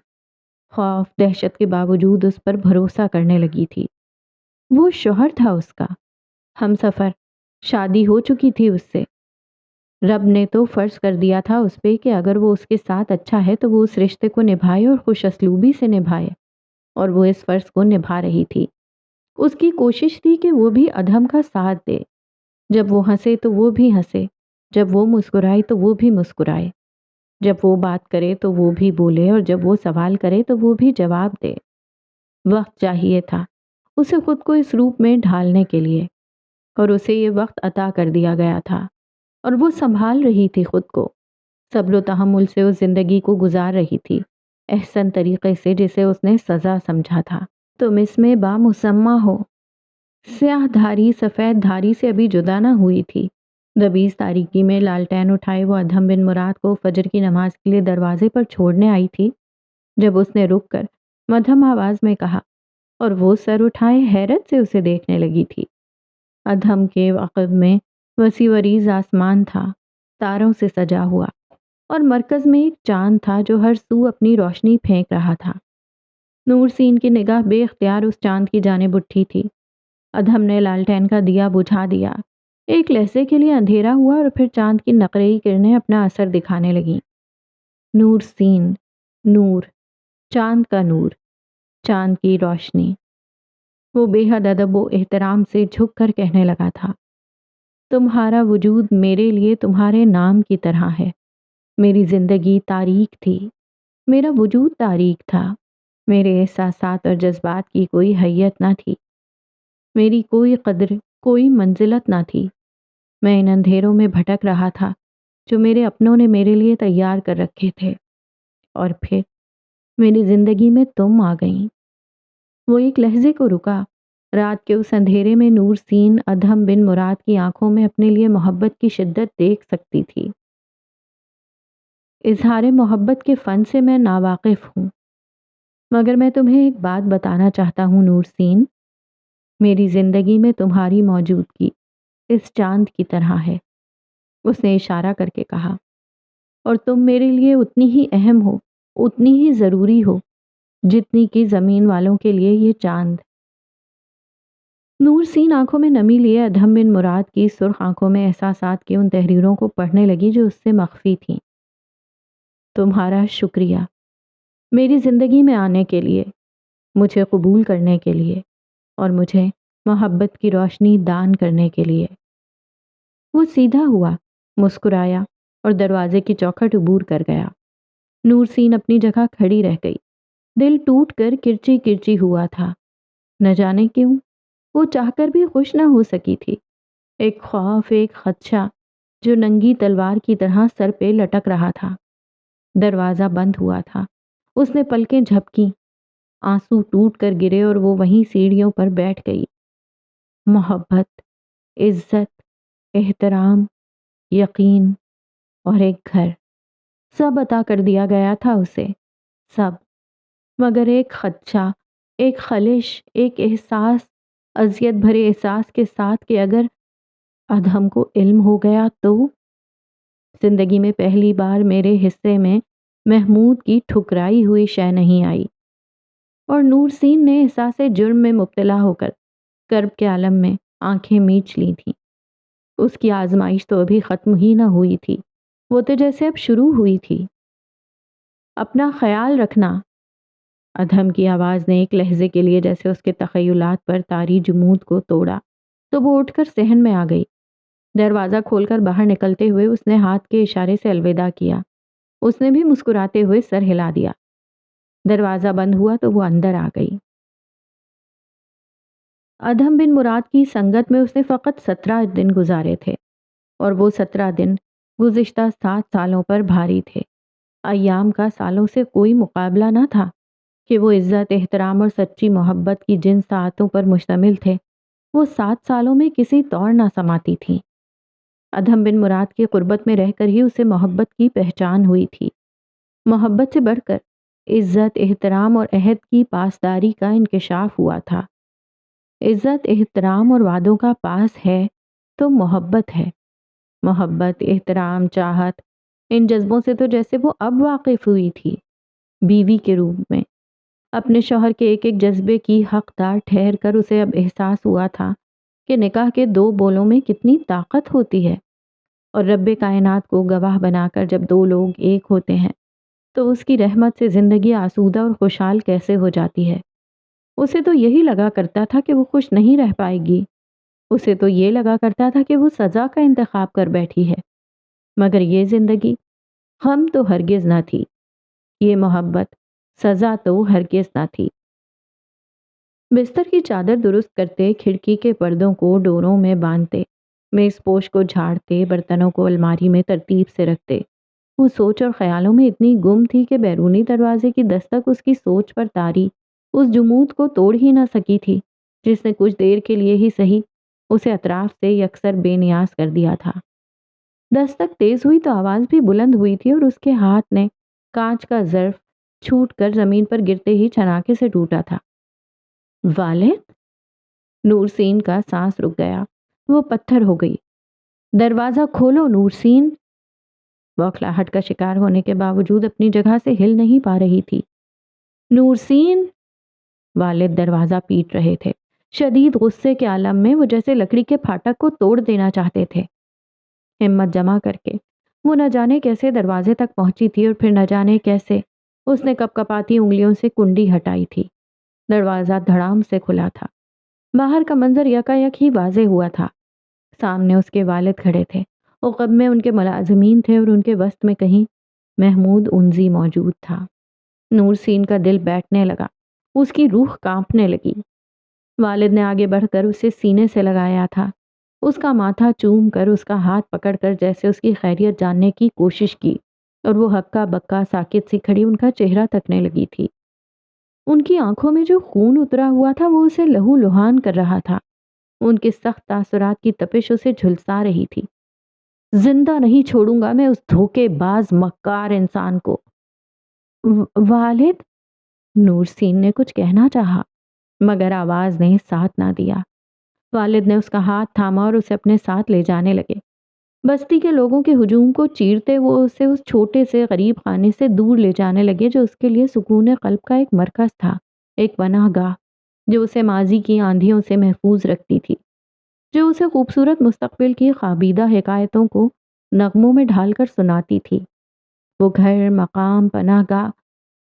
خوف دہشت کے باوجود اس پر بھروسہ کرنے لگی تھی۔ وہ شوہر تھا اس کا، ہم سفر، شادی ہو چکی تھی اس سے۔ رب نے تو فرض کر دیا تھا اس پہ کہ اگر وہ اس کے ساتھ اچھا ہے تو وہ اس رشتے کو نبھائے اور خوش اسلوبی سے نبھائے، اور وہ اس فرض کو نبھا رہی تھی۔ اس کی کوشش تھی کہ وہ بھی ادھم کا ساتھ دے، جب وہ ہنسے تو وہ بھی ہنسے، جب وہ مسکرائے تو وہ بھی مسکرائے، جب وہ بات کرے تو وہ بھی بولے، اور جب وہ سوال کرے تو وہ بھی جواب دے۔ وقت چاہیے تھا اسے خود کو اس روپ میں ڈھالنے کے لیے، اور اسے یہ وقت عطا کر دیا گیا تھا، اور وہ سنبھال رہی تھی خود کو، صبر و تحمل سے اس زندگی کو گزار رہی تھی، احسن طریقے سے جسے اس نے سزا سمجھا تھا۔ تم اس میں بامسمہ ہو، سیاہ دھاری سفید دھاری سے ابھی جدا نہ ہوئی تھی۔ دبیز تاریکی میں لالٹین اٹھائے وہ ادھم بن مراد کو فجر کی نماز کے لیے دروازے پر چھوڑنے آئی تھی، جب اس نے رک کر مدھم آواز میں کہا، اور وہ سر اٹھائے حیرت سے اسے دیکھنے لگی تھی۔ ادھم کے عقب میں وسیع وریز آسمان تھا، تاروں سے سجا ہوا، اور مرکز میں ایک چاند تھا جو ہر سو اپنی روشنی پھینک رہا تھا۔ نور سین کی نگاہ بے اختیار اس چاند کی جانب اٹھی تھی۔ ادھم نے لالٹین کا دیا بجھا دیا۔ ایک لہجے کے لیے اندھیرا ہوا اور پھر چاند کی نقرئی کرنیں اپنا اثر دکھانے لگیں۔ نور سین، نور، چاند کا نور، چاند کی روشنی۔ وہ بے حد ادب و احترام سے جھک کر کہنے لگا تھا، تمہارا وجود میرے لیے تمہارے نام کی طرح ہے۔ میری زندگی تاریک تھی، میرا وجود تاریک تھا، میرے احساسات اور جذبات کی کوئی حیت نہ تھی، میری کوئی قدر، کوئی منزلت نہ تھی۔ میں ان اندھیروں میں بھٹک رہا تھا جو میرے اپنوں نے میرے لیے تیار کر رکھے تھے، اور پھر میری زندگی میں تم آ گئیں۔ وہ ایک لحظے کو رکا۔ رات کے اس اندھیرے میں نور سین ادھم بن مراد کی آنکھوں میں اپنے لیے محبت کی شدت دیکھ سکتی تھی۔ اظہار محبت کے فن سے میں ناواقف ہوں، مگر میں تمہیں ایک بات بتانا چاہتا ہوں نور سین، میری زندگی میں تمہاری موجودگی اس چاند کی طرح ہے، اس نے اشارہ کر کے کہا، اور تم میرے لیے اتنی ہی اہم ہو، اتنی ہی ضروری ہو، جتنی کہ زمین والوں کے لیے یہ چاند۔ نور سین آنکھوں میں نمی لیے ادھم بن مراد کی سرخ آنکھوں میں احساسات کی ان تحریروں کو پڑھنے لگی جو اس سے مخفی تھیں۔ تمہارا شکریہ، میری زندگی میں آنے کے لیے، مجھے قبول کرنے کے لیے، اور مجھے محبت کی روشنی دان کرنے کے لیے۔ وہ سیدھا ہوا، مسکرایا، اور دروازے کی چوکھٹ عبور کر گیا۔ نور سین اپنی جگہ کھڑی رہ گئی، دل ٹوٹ کر کرچی کرچی ہوا تھا۔ نہ جانے کیوں وہ چاہ کر بھی خوش نہ ہو سکی تھی۔ ایک خوف، ایک خدشہ جو ننگی تلوار کی طرح سر پہ لٹک رہا تھا۔ دروازہ بند ہوا تھا، اس نے پلکیں جھپکیں، آنسو ٹوٹ کر گرے اور وہ وہیں سیڑھیوں پر بیٹھ گئی۔ محبت، عزت، احترام، یقین اور ایک گھر، سب عطا کر دیا گیا تھا اسے، سب، مگر ایک خدشہ، ایک خلش، ایک احساس، اذیت بھرے احساس کے ساتھ کہ اگر ادھم کو علم ہو گیا تو۔ زندگی میں پہلی بار میرے حصے میں محمود کی ٹھکرائی ہوئی شے نہیں آئی، اور نور سین نے احساس جرم میں مبتلا ہو کر کرب کے عالم میں آنکھیں میچ لی تھیں۔ اس کی آزمائش تو ابھی ختم ہی نہ ہوئی تھی، وہ تو جیسے اب شروع ہوئی تھی۔ اپنا خیال رکھنا، ادھم کی آواز نے ایک لہجے کے لیے جیسے اس کے تخیلات پر طاری جمود کو توڑا، تو وہ اٹھ کر صحن میں آ گئی۔ دروازہ کھول کر باہر نکلتے ہوئے اس نے ہاتھ کے اشارے سے الوداع کیا۔ اس نے بھی مسکراتے ہوئے سر ہلا دیا۔ دروازہ بند ہوا تو وہ اندر آ گئی۔ ادھم بن مراد کی سنگت میں اس نے فقط 17 دن گزارے تھے، اور وہ 17 دن گزشتہ 7 سالوں پر بھاری تھے۔ ایام کا سالوں سے کوئی مقابلہ نہ تھا کہ وہ عزت، احترام اور سچی محبت کی جن ساعتوں پر مشتمل تھے وہ 7 سالوں میں کسی طور نہ سماتی تھیں۔ ادھم بن مراد کی قربت میں رہ کر ہی اسے محبت کی پہچان ہوئی تھی۔ محبت سے بڑھ کر عزت، احترام اور عہد کی پاسداری کا انکشاف ہوا تھا۔ عزت، احترام اور وعدوں کا پاس ہے تو محبت ہے۔ محبت، احترام، چاہت، ان جذبوں سے تو جیسے وہ اب واقف ہوئی تھی، بیوی کے روپ میں۔ اپنے شوہر کے ایک ایک جذبے کی حقدار ٹھہر کر اسے اب احساس ہوا تھا کہ نکاح کے 2 بولوں میں کتنی طاقت ہوتی ہے، اور رب کائنات کو گواہ بنا کر جب 2 لوگ ایک ہوتے ہیں تو اس کی رحمت سے زندگی آسودہ اور خوشحال کیسے ہو جاتی ہے۔ اسے تو یہی لگا کرتا تھا کہ وہ خوش نہیں رہ پائے گی، اسے تو یہ لگا کرتا تھا کہ وہ سزا کا انتخاب کر بیٹھی ہے، مگر یہ زندگی غم تو ہرگز نہ تھی، یہ محبت سزا تو ہرگز نہ تھی۔ بستر کی چادر درست کرتے، کھڑکی کے پردوں کو ڈوروں میں باندھتے، میز پوش کو جھاڑتے، برتنوں کو الماری میں ترتیب سے رکھتے، وہ سوچ اور خیالوں میں اتنی گم تھی کہ بیرونی دروازے کی دستک اس کی سوچ پر طاری اس جمود کو توڑ ہی نہ سکی تھی جس نے کچھ دیر کے لیے ہی صحیح اسے اطراف سے یکسر بے نیاز کر دیا تھا۔ دستک تیز ہوئی تو آواز بھی بلند ہوئی تھی، اور اس کے ہاتھ نے کانچ کا ظرف چھوٹ کر زمین پر گرتے ہی چھناکے سے ٹوٹا تھا۔ والد؟ نورسین کا سانس رک گیا، وہ پتھر ہو گئی۔ دروازہ کھولو نورسین! بوکھلاہٹ کا شکار ہونے کے باوجود اپنی جگہ سے ہل نہیں پا رہی تھی۔ نورسین! والد دروازہ پیٹ رہے تھے، شدید غصے کے عالم میں وہ جیسے لکڑی کے پھاٹک کو توڑ دینا چاہتے تھے۔ ہمت جمع کر کے وہ نہ جانے کیسے دروازے تک پہنچی تھی، اور پھر نہ جانے کیسے اس نے کپ کپاتی انگلیوں سے کنڈی ہٹائی تھی۔ دروازہ دھڑام سے کھلا تھا۔ باہر کا منظر یکایک ہی واضح ہوا تھا۔ سامنے اس کے والد کھڑے تھے، عقب میں ان کے ملازمین تھے، اور ان کے وسط میں کہیں محمود انزی موجود تھا۔ نورسین کا دل بیٹھنے لگا، اس کی روح کانپنے لگی۔ والد نے آگے بڑھ کر اسے سینے سے لگایا تھا، اس کا ماتھا چوم کر، اس کا ہاتھ پکڑ کر جیسے اس کی خیریت جاننے کی کوشش کی، اور وہ ہکا بکا ساکت سی کھڑی ان کا چہرہ تکنے لگی تھی۔ ان کی آنکھوں میں جو خون اترا ہوا تھا وہ اسے لہو لہان کر رہا تھا، ان کے سخت تاثرات کی تپش اسے جھلسا رہی تھی۔ زندہ نہیں چھوڑوں گا میں اس دھوکے باز مکار انسان کو۔ والد؟ نورسین نے کچھ کہنا چاہا، مگر آواز نے ساتھ نہ دیا۔ والد نے اس کا ہاتھ تھاما اور اسے اپنے ساتھ لے جانے لگے۔ بستی کے لوگوں کے ہجوم کو چیرتے وہ اسے اس چھوٹے سے غریب خانے سے دور لے جانے لگے جو اس کے لیے سکون قلب کا ایک مرکز تھا، ایک پناہ گاہ جو اسے ماضی کی آندھیوں سے محفوظ رکھتی تھی، جو اسے خوبصورت مستقبل کی خوابیدہ حکایتوں کو نغموں میں ڈھال کر سناتی تھی۔ وہ گھر، مقام، پناہ گاہ،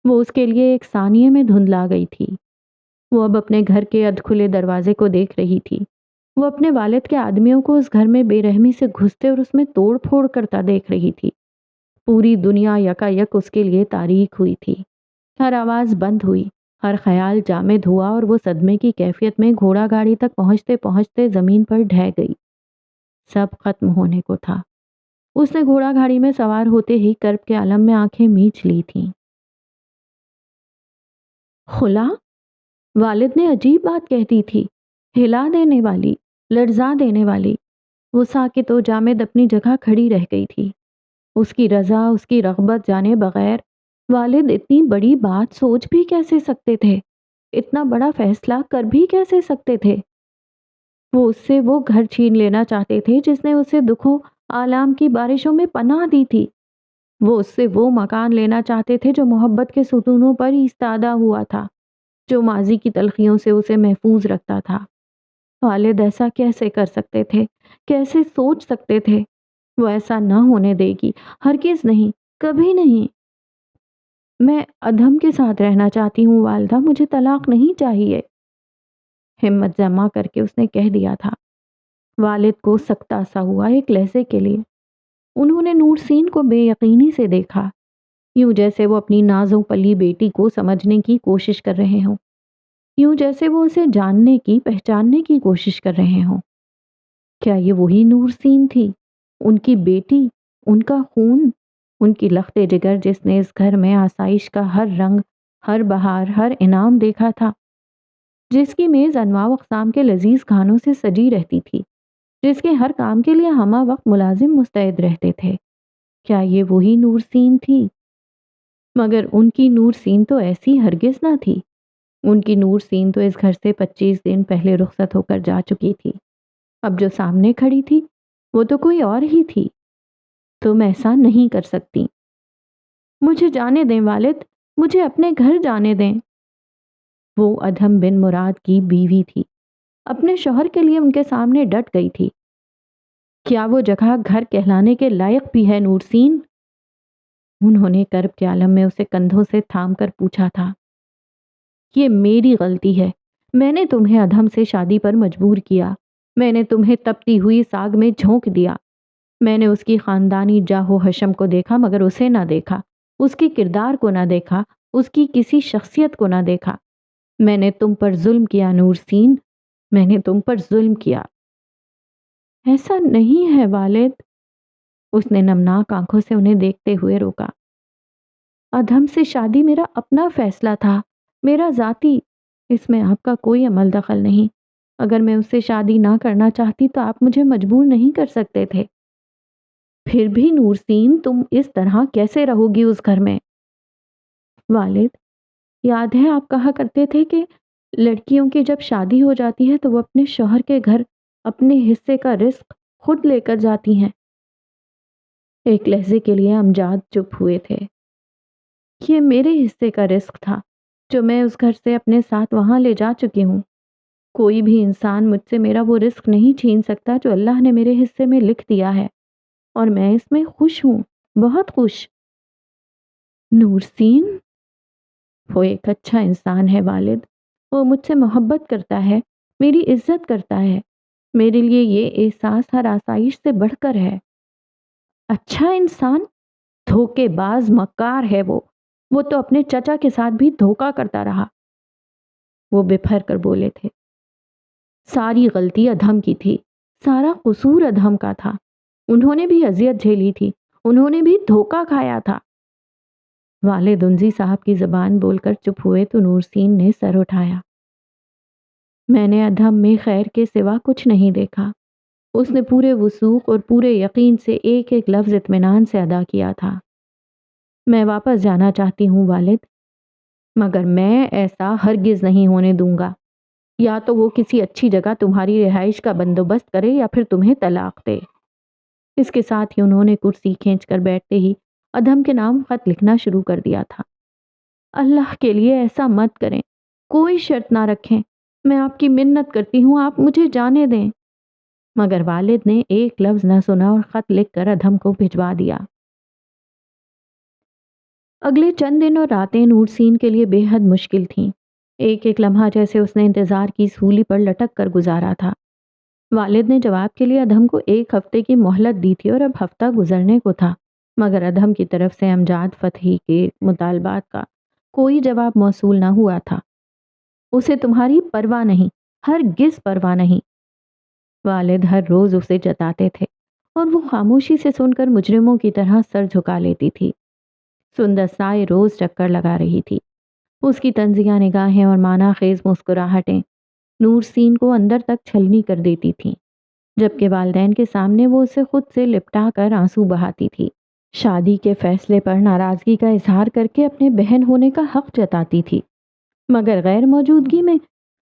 وہ اس کے لیے ایک ثانیے میں دھندلا گئی تھی۔ وہ اب اپنے گھر کے ادھ کھلے دروازے کو دیکھ رہی تھی۔ وہ اپنے والد کے آدمیوں کو اس گھر میں بے رحمی سے گھستے اور اس میں توڑ پھوڑ کرتا دیکھ رہی تھی۔ پوری دنیا یکایک اس کے لیے تاریک ہوئی تھی۔ ہر آواز بند ہوئی، ہر خیال جامد ہوا، اور وہ صدمے کی کیفیت میں گھوڑا گاڑی تک پہنچتے پہنچتے زمین پر ڈھہ گئی۔ سب ختم ہونے کو تھا۔ اس نے گھوڑا گاڑی میں سوار ہوتے ہی کرب کے عالم میں آنکھیں میچ لی تھیں۔ خلا؟ والد نے عجیب بات کہہ دی تھی، ہلا دینے والی، لرزا دینے والی۔ وہ ساکت و جامد اپنی جگہ کھڑی رہ گئی تھی۔ اس کی رضا، اس کی رغبت جانے بغیر والد اتنی بڑی بات سوچ بھی کیسے سکتے تھے؟ اتنا بڑا فیصلہ کر بھی کیسے سکتے تھے؟ وہ اس سے وہ گھر چھین لینا چاہتے تھے جس نے اسے دکھوں آلام کی بارشوں میں پناہ دی تھی۔ وہ اس سے وہ مکان لینا چاہتے تھے جو محبت کے ستونوں پر ایستادہ ہوا تھا، جو ماضی کی تلخیوں سے اسے محفوظ رکھتا تھا۔ والد ایسا کیسے کر سکتے تھے؟ کیسے سوچ سکتے تھے؟ وہ ایسا نہ ہونے دے گی، ہرگز نہیں، کبھی نہیں۔ میں ادھم کے ساتھ رہنا چاہتی ہوں والدہ، مجھے طلاق نہیں چاہیے، ہمت جمع کر کے اس نے کہہ دیا تھا۔ والد کو سکتہ سا ہوا ایک لہجے کے لیے۔ انہوں نے نورسین کو بے یقینی سے دیکھا، یوں جیسے وہ اپنی نازوں پلی بیٹی کو سمجھنے کی کوشش کر رہے ہوں، یوں جیسے وہ اسے جاننے کی، پہچاننے کی کوشش کر رہے ہوں۔ کیا یہ وہی نورسین تھی، ان کی بیٹی، ان کا خون، ان کی لخت جگر جس نے اس گھر میں آسائش کا ہر رنگ، ہر بہار، ہر انعام دیکھا تھا؟ جس کی میز انواع و اقسام کے لذیذ کھانوں سے سجی رہتی تھی، جس کے ہر کام کے لیے ہمہ وقت ملازم مستعد رہتے تھے۔ کیا یہ وہی نور سین تھی؟ مگر ان کی نور سین تو ایسی ہرگز نہ تھی۔ ان کی نور سین تو اس گھر سے 25 دن پہلے رخصت ہو کر جا چکی تھی۔ اب جو سامنے کھڑی تھی وہ تو کوئی اور ہی تھی۔ تم ایسا نہیں کر سکتی۔ مجھے جانے دیں والد، مجھے اپنے گھر جانے دیں۔ وہ ادھم بن مراد کی بیوی تھی، اپنے شوہر کے لیے ان کے سامنے ڈٹ گئی تھی۔ کیا وہ جگہ گھر کہلانے کے لائق بھی ہے نور سین؟ انہوں نے کرب کے عالم میں اسے کندھوں سے تھام کر پوچھا تھا۔ یہ میری غلطی ہے، میں نے تمہیں ادھم سے شادی پر مجبور کیا، میں نے تمہیں تپتی ہوئی ساگ میں جھونک دیا، میں نے اس کی خاندانی جاہ و حشم کو دیکھا مگر اسے نہ دیکھا، اس کی کردار کو نہ دیکھا، اس کی کسی شخصیت کو نہ دیکھا۔ میں نے تم پر ظلم کیا نور سین، میں نے تم پر ظلم کیا۔ ایسا نہیں ہے والد، اس نے نمناک آنکھوں سے انہیں دیکھتے ہوئے روکا۔ ادھم سے شادی میرا اپنا فیصلہ تھا، میرا ذاتی، اس میں آپ کا کوئی عمل دخل نہیں۔ اگر میں اس سے شادی نہ کرنا چاہتی تو آپ مجھے مجبور نہیں کر سکتے تھے۔ پھر بھی نور سین تم اس طرح کیسے رہو گی اس گھر میں؟ والد، یاد ہے آپ کہا کرتے تھے کہ لڑکیوں کی جب شادی ہو جاتی ہے تو وہ اپنے شوہر کے گھر اپنے حصے کا رزق خود لے کر جاتی ہیں۔ ایک لہجے کے لیے امجاد چپ ہوئے تھے۔ یہ میرے حصے کا رزق تھا جو میں اس گھر سے اپنے ساتھ وہاں لے جا چکی ہوں۔ کوئی بھی انسان مجھ سے میرا وہ رزق نہیں چھین سکتا جو اللہ نے میرے حصے میں لکھ دیا ہے، اور میں اس میں خوش ہوں، بہت خوش۔ نور سین، وہ ایک اچھا انسان ہے والد، وہ مجھ سے محبت کرتا ہے، میری عزت کرتا ہے، میرے لیے یہ احساس ہر آسائش سے بڑھ کر ہے۔ اچھا انسان؟ دھوکے باز مکار ہے وہ تو اپنے چچا کے ساتھ بھی دھوکا کرتا رہا۔ وہ بپھر کر بولے تھے۔ ساری غلطی ادھم کی تھی، سارا قصور ادھم کا تھا، انہوں نے بھی اذیت جھیلی تھی، انہوں نے بھی دھوکا کھایا تھا۔ والد انزی صاحب کی زبان بول کر چپ ہوئے تو نور سین نے سر اٹھایا۔ میں نے ادھم میں خیر کے سوا کچھ نہیں دیکھا۔ اس نے پورے وثوق اور پورے یقین سے ایک ایک لفظ اطمینان سے ادا کیا تھا۔ میں واپس جانا چاہتی ہوں والد، مگر میں ایسا ہرگز نہیں ہونے دوں گا۔ یا تو وہ کسی اچھی جگہ تمہاری رہائش کا بندوبست کرے یا پھر تمہیں طلاق دے۔ اس کے ساتھ ہی انہوں نے کرسی کھینچ کر بیٹھتے ہی ادھم کے نام خط لکھنا شروع کر دیا تھا۔ اللہ کے لیے ایسا مت کریں، کوئی شرط نہ رکھیں، میں آپ کی منت کرتی ہوں، آپ مجھے جانے دیں۔ مگر والد نے ایک لفظ نہ سنا اور خط لکھ کر ادھم کو بھجوا دیا۔ اگلے چند دن اور راتیں نور سین کے لیے بے حد مشکل تھیں۔ ایک ایک لمحہ جیسے اس نے انتظار کی سولی پر لٹک کر گزارا تھا۔ والد نے جواب کے لیے ادھم کو 1 ہفتے کی مہلت دی تھی اور اب ہفتہ گزرنے کو تھا، مگر ادھم کی طرف سے امجاد فتحی کے مطالبات کا کوئی جواب موصول نہ ہوا تھا۔ اسے تمہاری پرواہ نہیں، ہرگز پرواہ نہیں، والد ہر روز اسے جتاتے تھے، اور وہ خاموشی سے سن کر مجرموں کی طرح سر جھکا لیتی تھی۔ سندسائے روز چکر لگا رہی تھی۔ اس کی طنزیہ نگاہیں اور معنی خیز مسکراہٹیں نور سین کو اندر تک چھلنی کر دیتی تھیں، جبکہ والدین کے سامنے وہ اسے خود سے لپٹا کر آنسو بہاتی تھی۔ شادی کے فیصلے پر ناراضگی کا اظہار کر کے اپنے بہن ہونے کا حق جتاتی تھی، مگر غیر موجودگی میں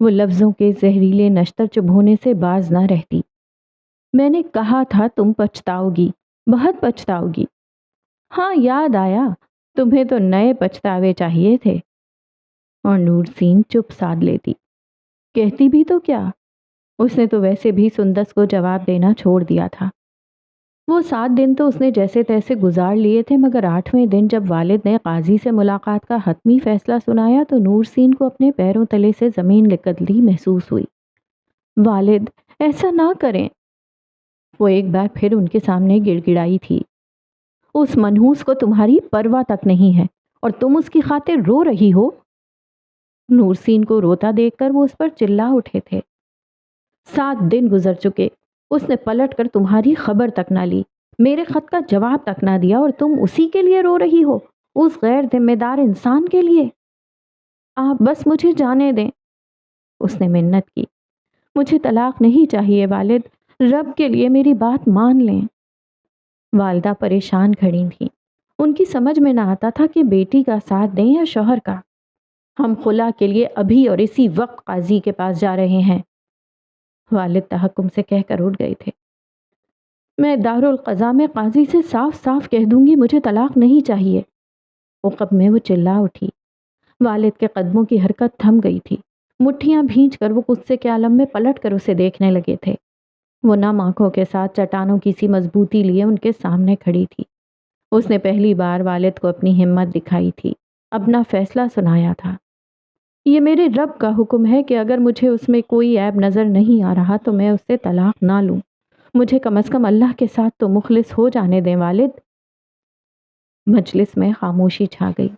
وہ لفظوں کے زہریلے نشتر چبھونے سے باز نہ رہتی۔ میں نے کہا تھا تم پچھتاؤ گی، بہت پچھتاؤ گی۔ ہاں یاد آیا، تمہیں تو نئے پچھتاوے چاہیے تھے۔ اور نور سین چپ سادھ لیتی۔ کہتی بھی تو کیا، اس نے تو ویسے بھی سندس کو جواب دینا چھوڑ دیا تھا۔ وہ 7 دن تو اس نے جیسے تیسے گزار لیے تھے، مگر 8ویں دن جب والد نے قاضی سے ملاقات کا حتمی فیصلہ سنایا تو نور سین کو اپنے پیروں تلے سے زمین نکلتی محسوس ہوئی۔ والد، ایسا نہ کریں، وہ ایک بار پھر ان کے سامنے گڑ گڑائی تھی۔ اس منحوس کو تمہاری پرواہ تک نہیں ہے اور تم اس کی خاطر رو رہی ہو۔ نور سین کو روتا دیکھ کر وہ اس پر چلا اٹھے تھے۔ 7 دن گزر چکے، اس نے پلٹ کر تمہاری خبر تک نہ لی، میرے خط کا جواب تک نہ دیا، اور تم اسی کے لیے رو رہی ہو، اس غیر ذمہ دار انسان کے لیے۔ آپ بس مجھے جانے دیں۔ اس نے منت کی۔ مجھے طلاق نہیں چاہیے والد، رب کے لیے میری بات مان لیں۔ والدہ پریشان کھڑی تھیں۔ ان کی سمجھ میں نہ آتا تھا کہ بیٹی کا ساتھ دیں یا شوہر کا۔ ہم خلا کے لیے ابھی اور اسی وقت قاضی کے پاس جا رہے ہیں، والد تحکم سے کہہ کر اٹھ گئے تھے۔ میں دارالقضا میں قاضی سے صاف صاف کہہ دوں گی مجھے طلاق نہیں چاہیے۔ عقب میں وہ چلا اٹھی۔ والد کے قدموں کی حرکت تھم گئی تھی۔ مٹھیاں بھینچ کر وہ غصے کے عالم میں پلٹ کر اسے دیکھنے لگے تھے۔ وہ نم آنکھوں کے ساتھ چٹانوں کی سی مضبوطی لیے ان کے سامنے کھڑی تھی۔ اس نے پہلی بار والد کو اپنی ہمت دکھائی تھی، اپنا فیصلہ سنایا تھا۔ یہ میرے رب کا حکم ہے کہ اگر مجھے اس میں کوئی عیب نظر نہیں آ رہا تو میں اس سے طلاق نہ لوں۔ مجھے کم از کم اللہ کے ساتھ تو مخلص ہو جانے دیں والد۔ مجلس میں خاموشی چھا گئی،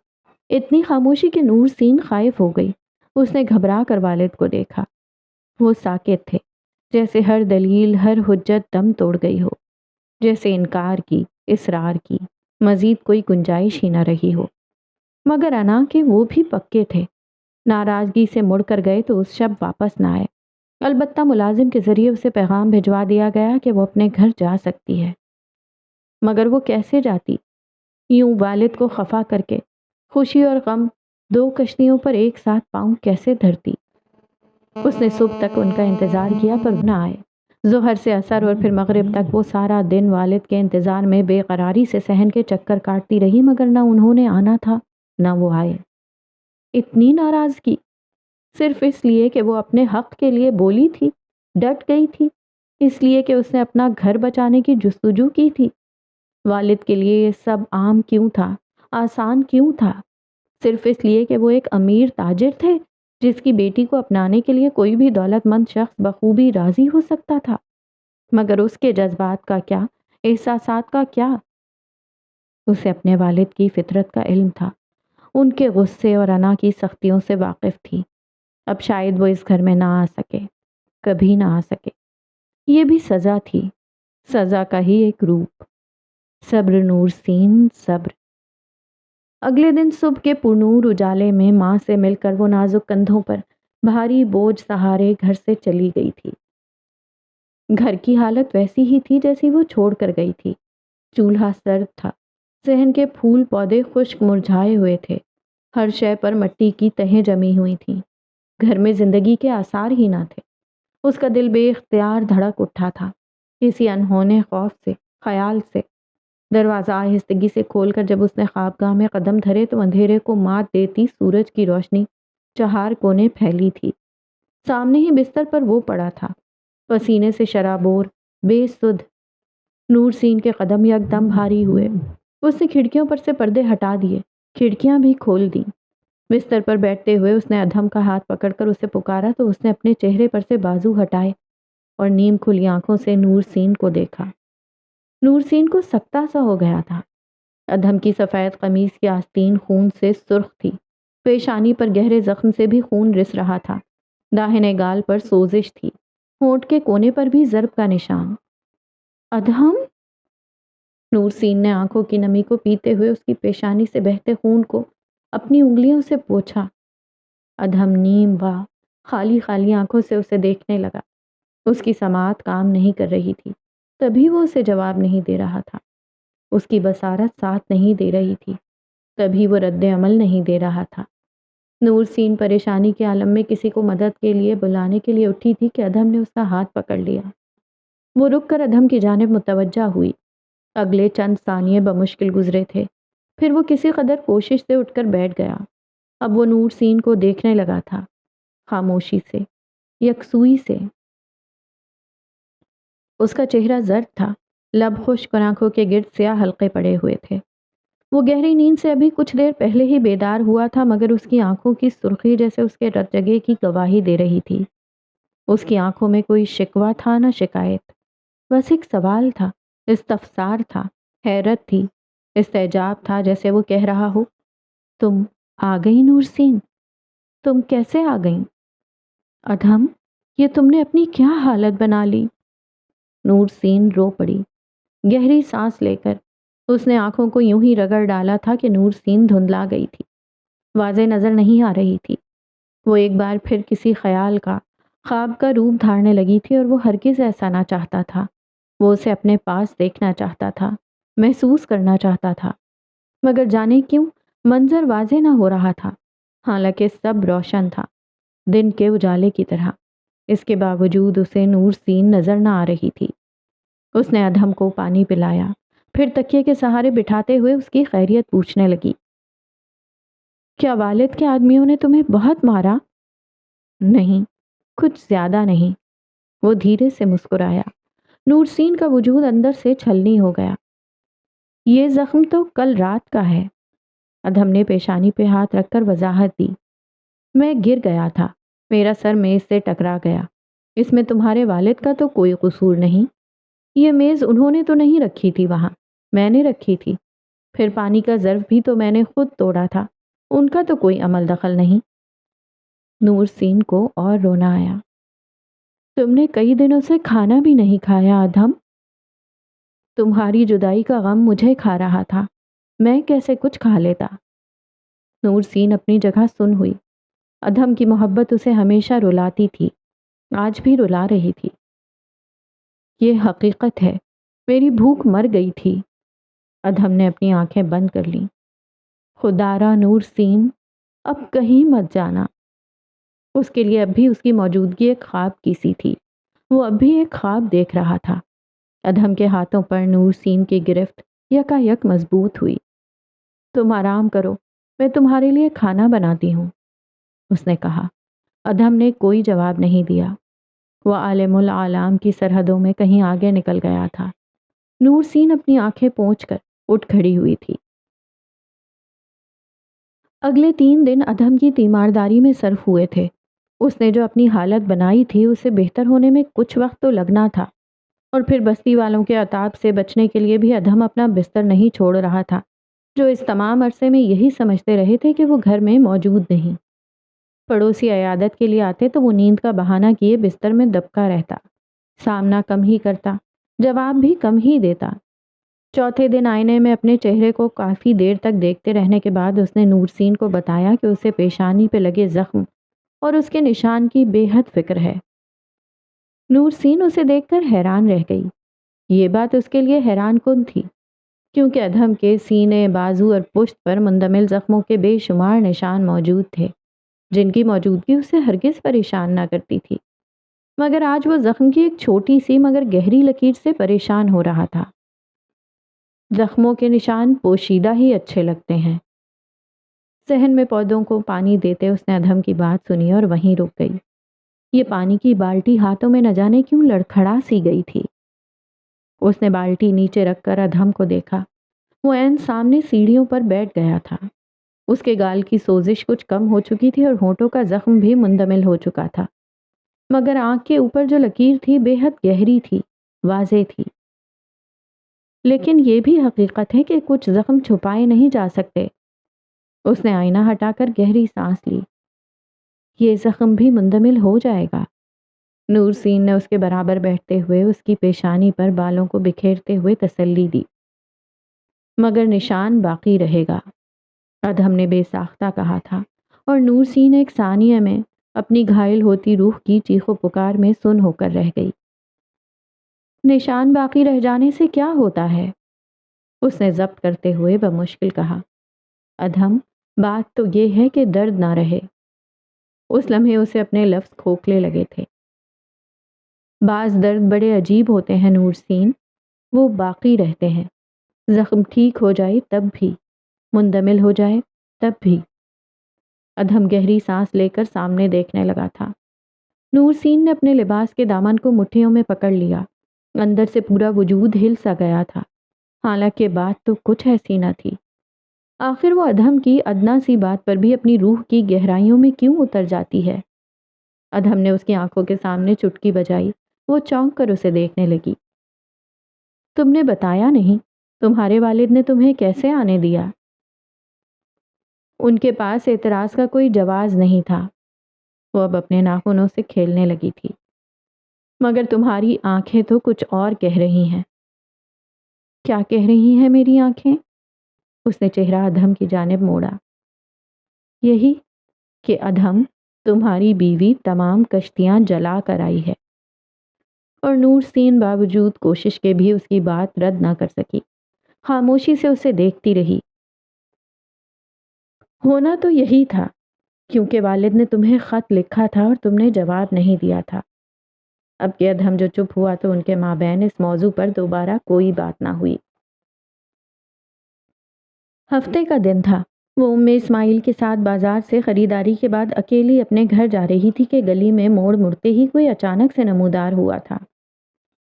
اتنی خاموشی کہ نور سین خائف ہو گئی۔ اس نے گھبرا کر والد کو دیکھا۔ وہ ساکت تھے، جیسے ہر دلیل، ہر حجت دم توڑ گئی ہو، جیسے انکار کی، اصرار کی مزید کوئی گنجائش ہی نہ رہی ہو۔ مگر انا کہ وہ بھی پکے تھے، ناراضگی سے مڑ کر گئے تو اس شب واپس نہ آئے۔ البتہ ملازم کے ذریعے اسے پیغام بھجوا دیا گیا کہ وہ اپنے گھر جا سکتی ہے۔ مگر وہ کیسے جاتی؟ یوں والد کو خفا کر کے، خوشی اور غم دو کشتیوں پر ایک ساتھ پاؤں کیسے دھرتی؟ اس نے صبح تک ان کا انتظار کیا پر نہ آئے۔ ظہر سے عصر اور پھر مغرب تک وہ سارا دن والد کے انتظار میں بے قراری سے صحن کے چکر کاٹتی رہی، مگر نہ انہوں نے آنا تھا نہ وہ آئے۔ اتنی ناراضگی صرف اس لیے کہ وہ اپنے حق کے لیے بولی تھی، ڈٹ گئی تھی، اس لیے کہ اس نے اپنا گھر بچانے کی جستجو کی تھی۔ والد کے لیے یہ سب عام کیوں تھا، آسان کیوں تھا؟ صرف اس لیے کہ وہ ایک امیر تاجر تھے جس کی بیٹی کو اپنانے کے لیے کوئی بھی دولت مند شخص بخوبی راضی ہو سکتا تھا۔ مگر اس کے جذبات کا کیا، احساسات کا کیا؟ اسے اپنے والد کی فطرت کا علم تھا، ان کے غصے اور انا کی سختیوں سے واقف تھی۔ اب شاید وہ اس گھر میں نہ آ سکے، کبھی نہ آ سکے۔ یہ بھی سزا تھی، سزا کا ہی ایک روپ۔ صبر نور سین، صبر۔ اگلے دن صبح کے پرنور اجالے میں ماں سے مل کر وہ نازک کندھوں پر بھاری بوجھ سہارے گھر سے چلی گئی تھی۔ گھر کی حالت ویسی ہی تھی جیسی وہ چھوڑ کر گئی تھی۔ چولہا سرد تھا، صحن کے پھول پودے خشک مرجھائے ہوئے تھے، ہر شے پر مٹی کی تہیں جمی ہوئی تھیں۔ گھر میں زندگی کے آثار ہی نہ تھے۔ اس کا دل بے اختیار دھڑک اٹھا تھا، کسی انہونے خوف سے، خیال سے۔ دروازہ آہستگی سے کھول کر جب اس نے خوابگاہ میں قدم دھرے تو اندھیرے کو مات دیتی سورج کی روشنی چہار کونے پھیلی تھی۔ سامنے ہی بستر پر وہ پڑا تھا، پسینے سے شرابور، بے سدھ۔ نور سین کے قدم یکدم بھاری ہوئے۔ اس نے کھڑکیوں پر سے پردے ہٹا دیے، کھڑکیاں بھی کھول دیں۔ بستر پر بیٹھتے ہوئے اس نے ادھم کا ہاتھ پکڑ کر اسے پکارا تو اس نے اپنے چہرے پر سے بازو ہٹائے اور نیم کھلی آنکھوں سے نور سین کو دیکھا۔ نور سین کو سکتہ سا ہو گیا تھا۔ ادھم کی سفید قمیص کی آستین خون سے سرخ تھی، پیشانی پر گہرے زخم سے بھی خون رس رہا تھا، داہنے گال پر سوزش تھی، ہونٹ کے کونے پر بھی ضرب کا نشان۔ ادھم؟ نور سین نے آنکھوں کی نمی کو پیتے ہوئے اس کی پیشانی سے بہتے خون کو اپنی انگلیوں سے پوچھا۔ ادھم نیم خالی خالی آنکھوں سے اسے دیکھنے لگا۔ اس کی سماعت کام نہیں کر رہی تھی، تبھی وہ اسے جواب نہیں دے رہا تھا۔ اس کی بصارت ساتھ نہیں دے رہی تھی، تبھی وہ رد عمل نہیں دے رہا تھا۔ نور سین پریشانی کے عالم میں کسی کو مدد کے لیے بلانے کے لیے اٹھی تھی کہ ادھم نے اس کا ہاتھ پکڑ لیا۔ وہ رک کر ادھم کی جانب متوجہ ہوئی۔ اگلے چند ثانیے بمشکل گزرے تھے، پھر وہ کسی قدر کوشش سے اٹھ کر بیٹھ گیا۔ اب وہ نور سین کو دیکھنے لگا تھا، خاموشی سے، یکسوئی سے۔ اس کا چہرہ زرد تھا، لب خشک اور آنکھوں کے گرد سیاہ حلقے پڑے ہوئے تھے۔ وہ گہری نیند سے ابھی کچھ دیر پہلے ہی بیدار ہوا تھا، مگر اس کی آنکھوں کی سرخی جیسے اس کے رت جگے کی گواہی دے رہی تھی۔ اس کی آنکھوں میں کوئی شکوہ تھا نہ شکایت، بس ایک سوال تھا، استفسار تھا، حیرت تھی، استعجاب تھا، جیسے وہ کہہ رہا ہو، تم آ گئی نور سین؟ تم کیسے آ گئیں؟ ادھم، یہ تم نے اپنی کیا حالت بنا لی؟ نور سین رو پڑی، گہری سانس لے کر۔ اس نے آنکھوں کو یوں ہی رگڑ ڈالا تھا کہ نور سین دھندلا گئی تھی، واضح نظر نہیں آ رہی تھی۔ وہ ایک بار پھر کسی خیال کا خواب کا روپ دھارنے لگی تھی اور وہ ہرگز ایسا نہ چاہتا تھا۔ وہ اسے اپنے پاس دیکھنا چاہتا تھا، محسوس کرنا چاہتا تھا، مگر جانے کیوں منظر واضح نہ ہو رہا تھا، حالانکہ سب روشن تھا، دن کے اجالے کی طرح۔ اس کے باوجود اسے نور سین نظر نہ آ رہی تھی۔ اس نے ادھم کو پانی پلایا، پھر تکیے کے سہارے بٹھاتے ہوئے اس کی خیریت پوچھنے لگی۔ کیا والد کے آدمیوں نے تمہیں بہت مارا؟ نہیں، کچھ زیادہ نہیں، وہ دھیرے سے مسکرایا۔ نور سین کا وجود اندر سے چھلنی ہو گیا۔ یہ زخم تو کل رات کا ہے، ادھم نے پیشانی پہ ہاتھ رکھ کر وضاحت دی۔ میں گر گیا تھا، میرا سر میز سے ٹکرا گیا۔ اس میں تمہارے والد کا تو کوئی قصور نہیں۔ یہ میز انہوں نے تو نہیں رکھی تھی وہاں، میں نے رکھی تھی۔ پھر پانی کا ظرف بھی تو میں نے خود توڑا تھا، ان کا تو کوئی عمل دخل نہیں۔ نور سین کو اور رونا آیا۔ تم نے کئی دنوں سے کھانا بھی نہیں کھایا ادھم۔ تمہاری جدائی کا غم مجھے کھا رہا تھا، میں کیسے کچھ کھا لیتا۔ نور سین اپنی جگہ سن ہوئی۔ ادھم کی محبت اسے ہمیشہ رلاتی تھی، آج بھی رلا رہی تھی۔ یہ حقیقت ہے، میری بھوک مر گئی تھی۔ ادھم نے اپنی آنکھیں بند کر لیں۔ خدارا نور سین، اب کہیں مت جانا۔ اس کے لیے اب بھی اس کی موجودگی ایک خواب کی سی تھی، وہ اب بھی ایک خواب دیکھ رہا تھا۔ ادھم کے ہاتھوں پر نور سین کی گرفت یکا یک مضبوط ہوئی۔ تم آرام کرو، میں تمہارے لیے کھانا بناتی ہوں، اس نے کہا۔ ادھم نے کوئی جواب نہیں دیا، وہ عالم العالم کی سرحدوں میں کہیں آگے نکل گیا تھا۔ نور سین اپنی آنکھیں پونچھ کر اٹھ کھڑی ہوئی تھی۔ اگلے 3 دن ادھم کی تیمارداری میں صرف ہوئے تھے۔ اس نے جو اپنی حالت بنائی تھی اسے بہتر ہونے میں کچھ وقت تو لگنا تھا، اور پھر بستی والوں کے عتاب سے بچنے کے لیے بھی ادھم اپنا بستر نہیں چھوڑ رہا تھا، جو اس تمام عرصے میں یہی سمجھتے رہے تھے کہ وہ گھر میں موجود نہیں۔ پڑوسی عیادت کے لیے آتے تو وہ نیند کا بہانہ کیے بستر میں دبکا رہتا، سامنا کم ہی کرتا، جواب بھی کم ہی دیتا۔ چوتھے دن آئینے میں اپنے چہرے کو کافی دیر تک دیکھتے رہنے کے بعد اس نے نور سین کو بتایا کہ اسے پیشانی پہ لگے زخم اور اس کے نشان کی بے حد فکر ہے۔ نور سین اسے دیکھ کر حیران رہ گئی۔ یہ بات اس کے لیے حیران کن تھی، کیونکہ ادھم کے سینے، بازو اور پشت پر مندمل زخموں کے بے شمار نشان موجود تھے، جن کی موجودگی اسے ہرگز پریشان نہ کرتی تھی، مگر آج وہ زخم کی ایک چھوٹی سی مگر گہری لکیر سے پریشان ہو رہا تھا۔ زخموں کے نشان پوشیدہ ہی اچھے لگتے ہیں۔ صحن میں پودوں کو پانی دیتے اس نے ادھم کی بات سنی اور وہیں رک گئی۔ یہ پانی کی بالٹی ہاتھوں میں نہ جانے کیوں لڑکھڑا سی گئی تھی۔ اس نے بالٹی نیچے رکھ کر ادھم کو دیکھا۔ وہ عین سامنے سیڑھیوں پر بیٹھ گیا تھا۔ اس کے گال کی سوزش کچھ کم ہو چکی تھی اور ہونٹوں کا زخم بھی مندمل ہو چکا تھا، مگر آنکھ کے اوپر جو لکیر تھی بے حد گہری تھی، واضح تھی۔ لیکن یہ بھی حقیقت ہے کہ کچھ زخم چھپائے نہیں جا سکتے۔ اس نے آئینہ ہٹا کر گہری سانس لی۔ یہ زخم بھی مندمل ہو جائے گا۔ نور سین نے اس کے برابر بیٹھتے ہوئے اس کی پیشانی پر بالوں کو بکھیرتے ہوئے تسلی دی۔ مگر نشان باقی رہے گا، ادھم نے بے ساختہ کہا تھا، اور نور سین ایک ثانیہ میں اپنی گھائل ہوتی روح کی چیخ و پکار میں سن ہو کر رہ گئی۔ نشان باقی رہ جانے سے کیا ہوتا ہے؟ اس نے ضبط کرتے ہوئے بمشکل کہا۔ ادھم، بات تو یہ ہے کہ درد نہ رہے۔ اس لمحے اسے اپنے لفظ کھوکھلے لگے تھے۔ بعض درد بڑے عجیب ہوتے ہیں نور سین، وہ باقی رہتے ہیں، زخم ٹھیک ہو جائے تب بھی، مندمل ہو جائے تب بھی۔ ادھم گہری سانس لے کر سامنے دیکھنے لگا تھا۔ نور سین نے اپنے لباس کے دامن کو مٹھیوں میں پکڑ لیا، اندر سے پورا وجود ہل سا گیا تھا، حالانکہ بات تو کچھ ایسی نہ تھی۔ آخر وہ ادھم کی ادنا سی بات پر بھی اپنی روح کی گہرائیوں میں کیوں اتر جاتی ہے؟ ادھم نے اس کی آنکھوں کے سامنے چٹکی بجائی۔ وہ چونک کر اسے دیکھنے لگی۔ تم نے بتایا نہیں، تمہارے والد نے تمہیں کیسے آنے دیا؟ ان کے پاس اعتراض کا کوئی جواز نہیں تھا۔ وہ اب اپنے ناخنوں سے کھیلنے لگی تھی۔ مگر تمہاری آنکھیں تو کچھ اور کہہ رہی ہیں۔ کیا کہہ رہی ہیں میری آنکھیں؟ اس نے چہرہ ادھم کی جانب موڑا۔ یہی کہ ادھم، تمہاری بیوی تمام کشتیاں جلا کر آئی ہے۔ اور نور سین باوجود کوشش کے بھی اس کی بات رد نہ کر سکی، خاموشی سے اسے دیکھتی رہی۔ ہونا تو یہی تھا، کیونکہ والد نے تمہیں خط لکھا تھا اور تم نے جواب نہیں دیا تھا۔ اب کہ ادھم جو چپ ہوا تو ان کے مابین اس موضوع پر دوبارہ کوئی بات نہ ہوئی۔ ہفتے کا دن تھا۔ وہ اسماعیل کے ساتھ بازار سے خریداری کے بعد اکیلی اپنے گھر جا رہی تھی کہ گلی میں موڑ مڑتے ہی کوئی اچانک سے نمودار ہوا تھا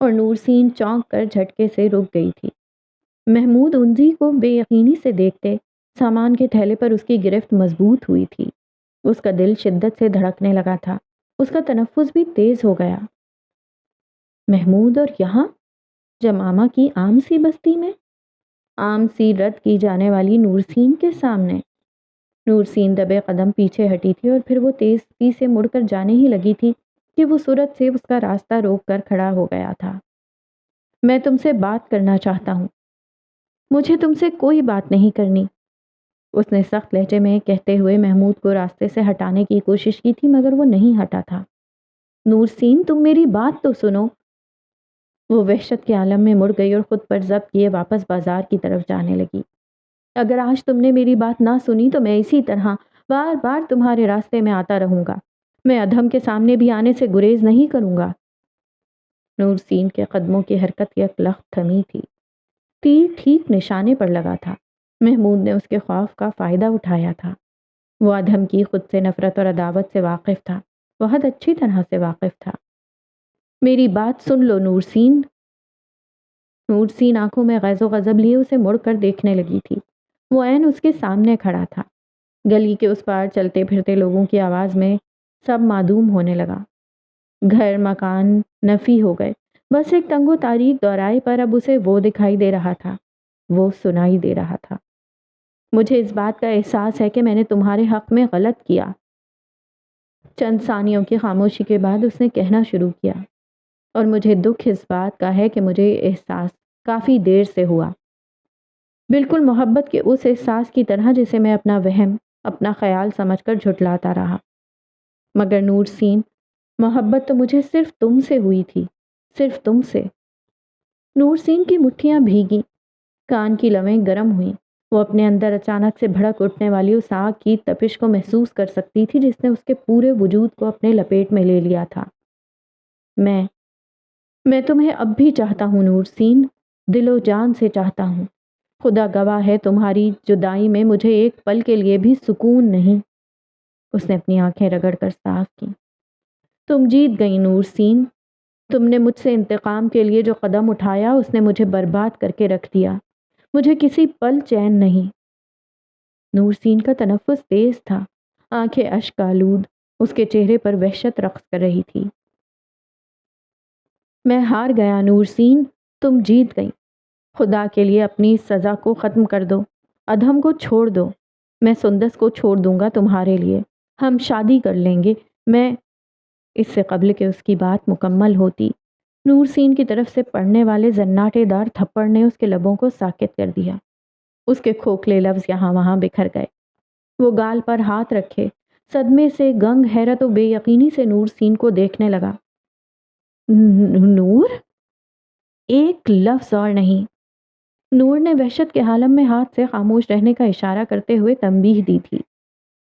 اور نور سین چونک کر جھٹکے سے رک گئی تھی۔ محمود انجی کو بے یقینی سے دیکھتے سامان کے تھیلے پر اس کی گرفت مضبوط ہوئی تھی۔ اس کا دل شدت سے دھڑکنے لگا تھا، اس کا تنفس بھی تیز ہو گیا۔ محمود اور یہاں جمامہ کی عام سی بستی میں، عام سی رد کی جانے والی نورسین کے سامنے۔ نورسین دبے قدم پیچھے ہٹی تھی اور پھر وہ تیزی سے مڑ کر جانے ہی لگی تھی کہ وہ صورت سے اس کا راستہ روک کر کھڑا ہو گیا تھا۔ میں تم سے بات کرنا چاہتا ہوں۔ مجھے تم سے کوئی بات نہیں کرنی، اس نے سخت لہجے میں کہتے ہوئے محمود کو راستے سے ہٹانے کی کوشش کی تھی، مگر وہ نہیں ہٹا تھا۔ نورسین تم میری بات تو سنو۔ وہ وحشت کے عالم میں مڑ گئی اور خود پر ضبط کیے واپس بازار کی طرف جانے لگی۔ اگر آج تم نے میری بات نہ سنی تو میں اسی طرح بار بار تمہارے راستے میں آتا رہوں گا۔ میں ادھم کے سامنے بھی آنے سے گریز نہیں کروں گا۔ نورسین کے قدموں کی حرکت یک لخت تھمی تھی۔ تیر ٹھیک نشانے پر لگا تھا۔ محمود نے اس کے خوف کا فائدہ اٹھایا تھا۔ وہ ادھم کی خود سے نفرت اور عداوت سے واقف تھا، بہت اچھی طرح سے واقف تھا۔ میری بات سن لو نورسین۔ نورسین آنکھوں میں غیظ و غضب لیے اسے مڑ کر دیکھنے لگی تھی۔ وہ عین اس کے سامنے کھڑا تھا۔ گلی کے اس پار چلتے پھرتے لوگوں کی آواز میں سب معدوم ہونے لگا۔ گھر مکان نفی ہو گئے، بس ایک تنگ و تاریک دوراہے پر اب اسے وہ دکھائی دے رہا تھا، وہ سنائی دے رہا تھا۔ مجھے اس بات کا احساس ہے کہ میں نے تمہارے حق میں غلط کیا۔ چند ثانیوں کی خاموشی کے بعد اس نے کہنا شروع کیا، اور مجھے دکھ اس بات کا ہے کہ مجھے احساس کافی دیر سے ہوا، بالکل محبت کے اس احساس کی طرح جسے میں اپنا وہم، اپنا خیال سمجھ کر جھٹلاتا رہا۔ مگر نورسین، محبت تو مجھے صرف تم سے ہوئی تھی، صرف تم سے۔ نورسین کی مٹھیاں بھیگی، کان کی لویں گرم ہوئیں۔ وہ اپنے اندر اچانک سے بھڑک اٹھنے والی اس آگ کی تپش کو محسوس کر سکتی تھی جس نے اس کے پورے وجود کو اپنے لپیٹ میں لے لیا تھا۔ میں تمہیں اب بھی چاہتا ہوں نورسین، دل و جان سے چاہتا ہوں۔ خدا گواہ ہے تمہاری جدائی میں مجھے ایک پل کے لیے بھی سکون نہیں۔ اس نے اپنی آنکھیں رگڑ کر صاف کی۔ تم جیت گئی نورسین۔ تم نے مجھ سے انتقام کے لیے جو قدم اٹھایا اس نے مجھے برباد کر کے رکھ دیا۔ مجھے کسی پل چین نہیں۔ نورسین کا تنفس تیز تھا، آنکھیں اشک آلود، اس کے چہرے پر وحشت رقص کر رہی تھی۔ میں ہار گیا نورسین، تم جیت گئی۔ خدا کے لیے اپنی سزا کو ختم کر دو، ادھم کو چھوڑ دو۔ میں سندس کو چھوڑ دوں گا تمہارے لیے، ہم شادی کر لیں گے۔ میں اس سے قبل کہ اس کی بات مکمل ہوتی، نورسین کی طرف سے پڑنے والے زناٹے دار تھپڑ نے اس کے لبوں کو ساکت کر دیا۔ اس کے کھوکھلے لفظ یہاں وہاں بکھر گئے۔ وہ گال پر ہاتھ رکھے، صدمے سے گنگ، حیرت و بے یقینی سے نورسین کو دیکھنے لگا۔ نور؟ ایک لفظ اور نہیں۔ نور نے وحشت کے عالم میں ہاتھ سے خاموش رہنے کا اشارہ کرتے ہوئے تنبیہ دی تھی۔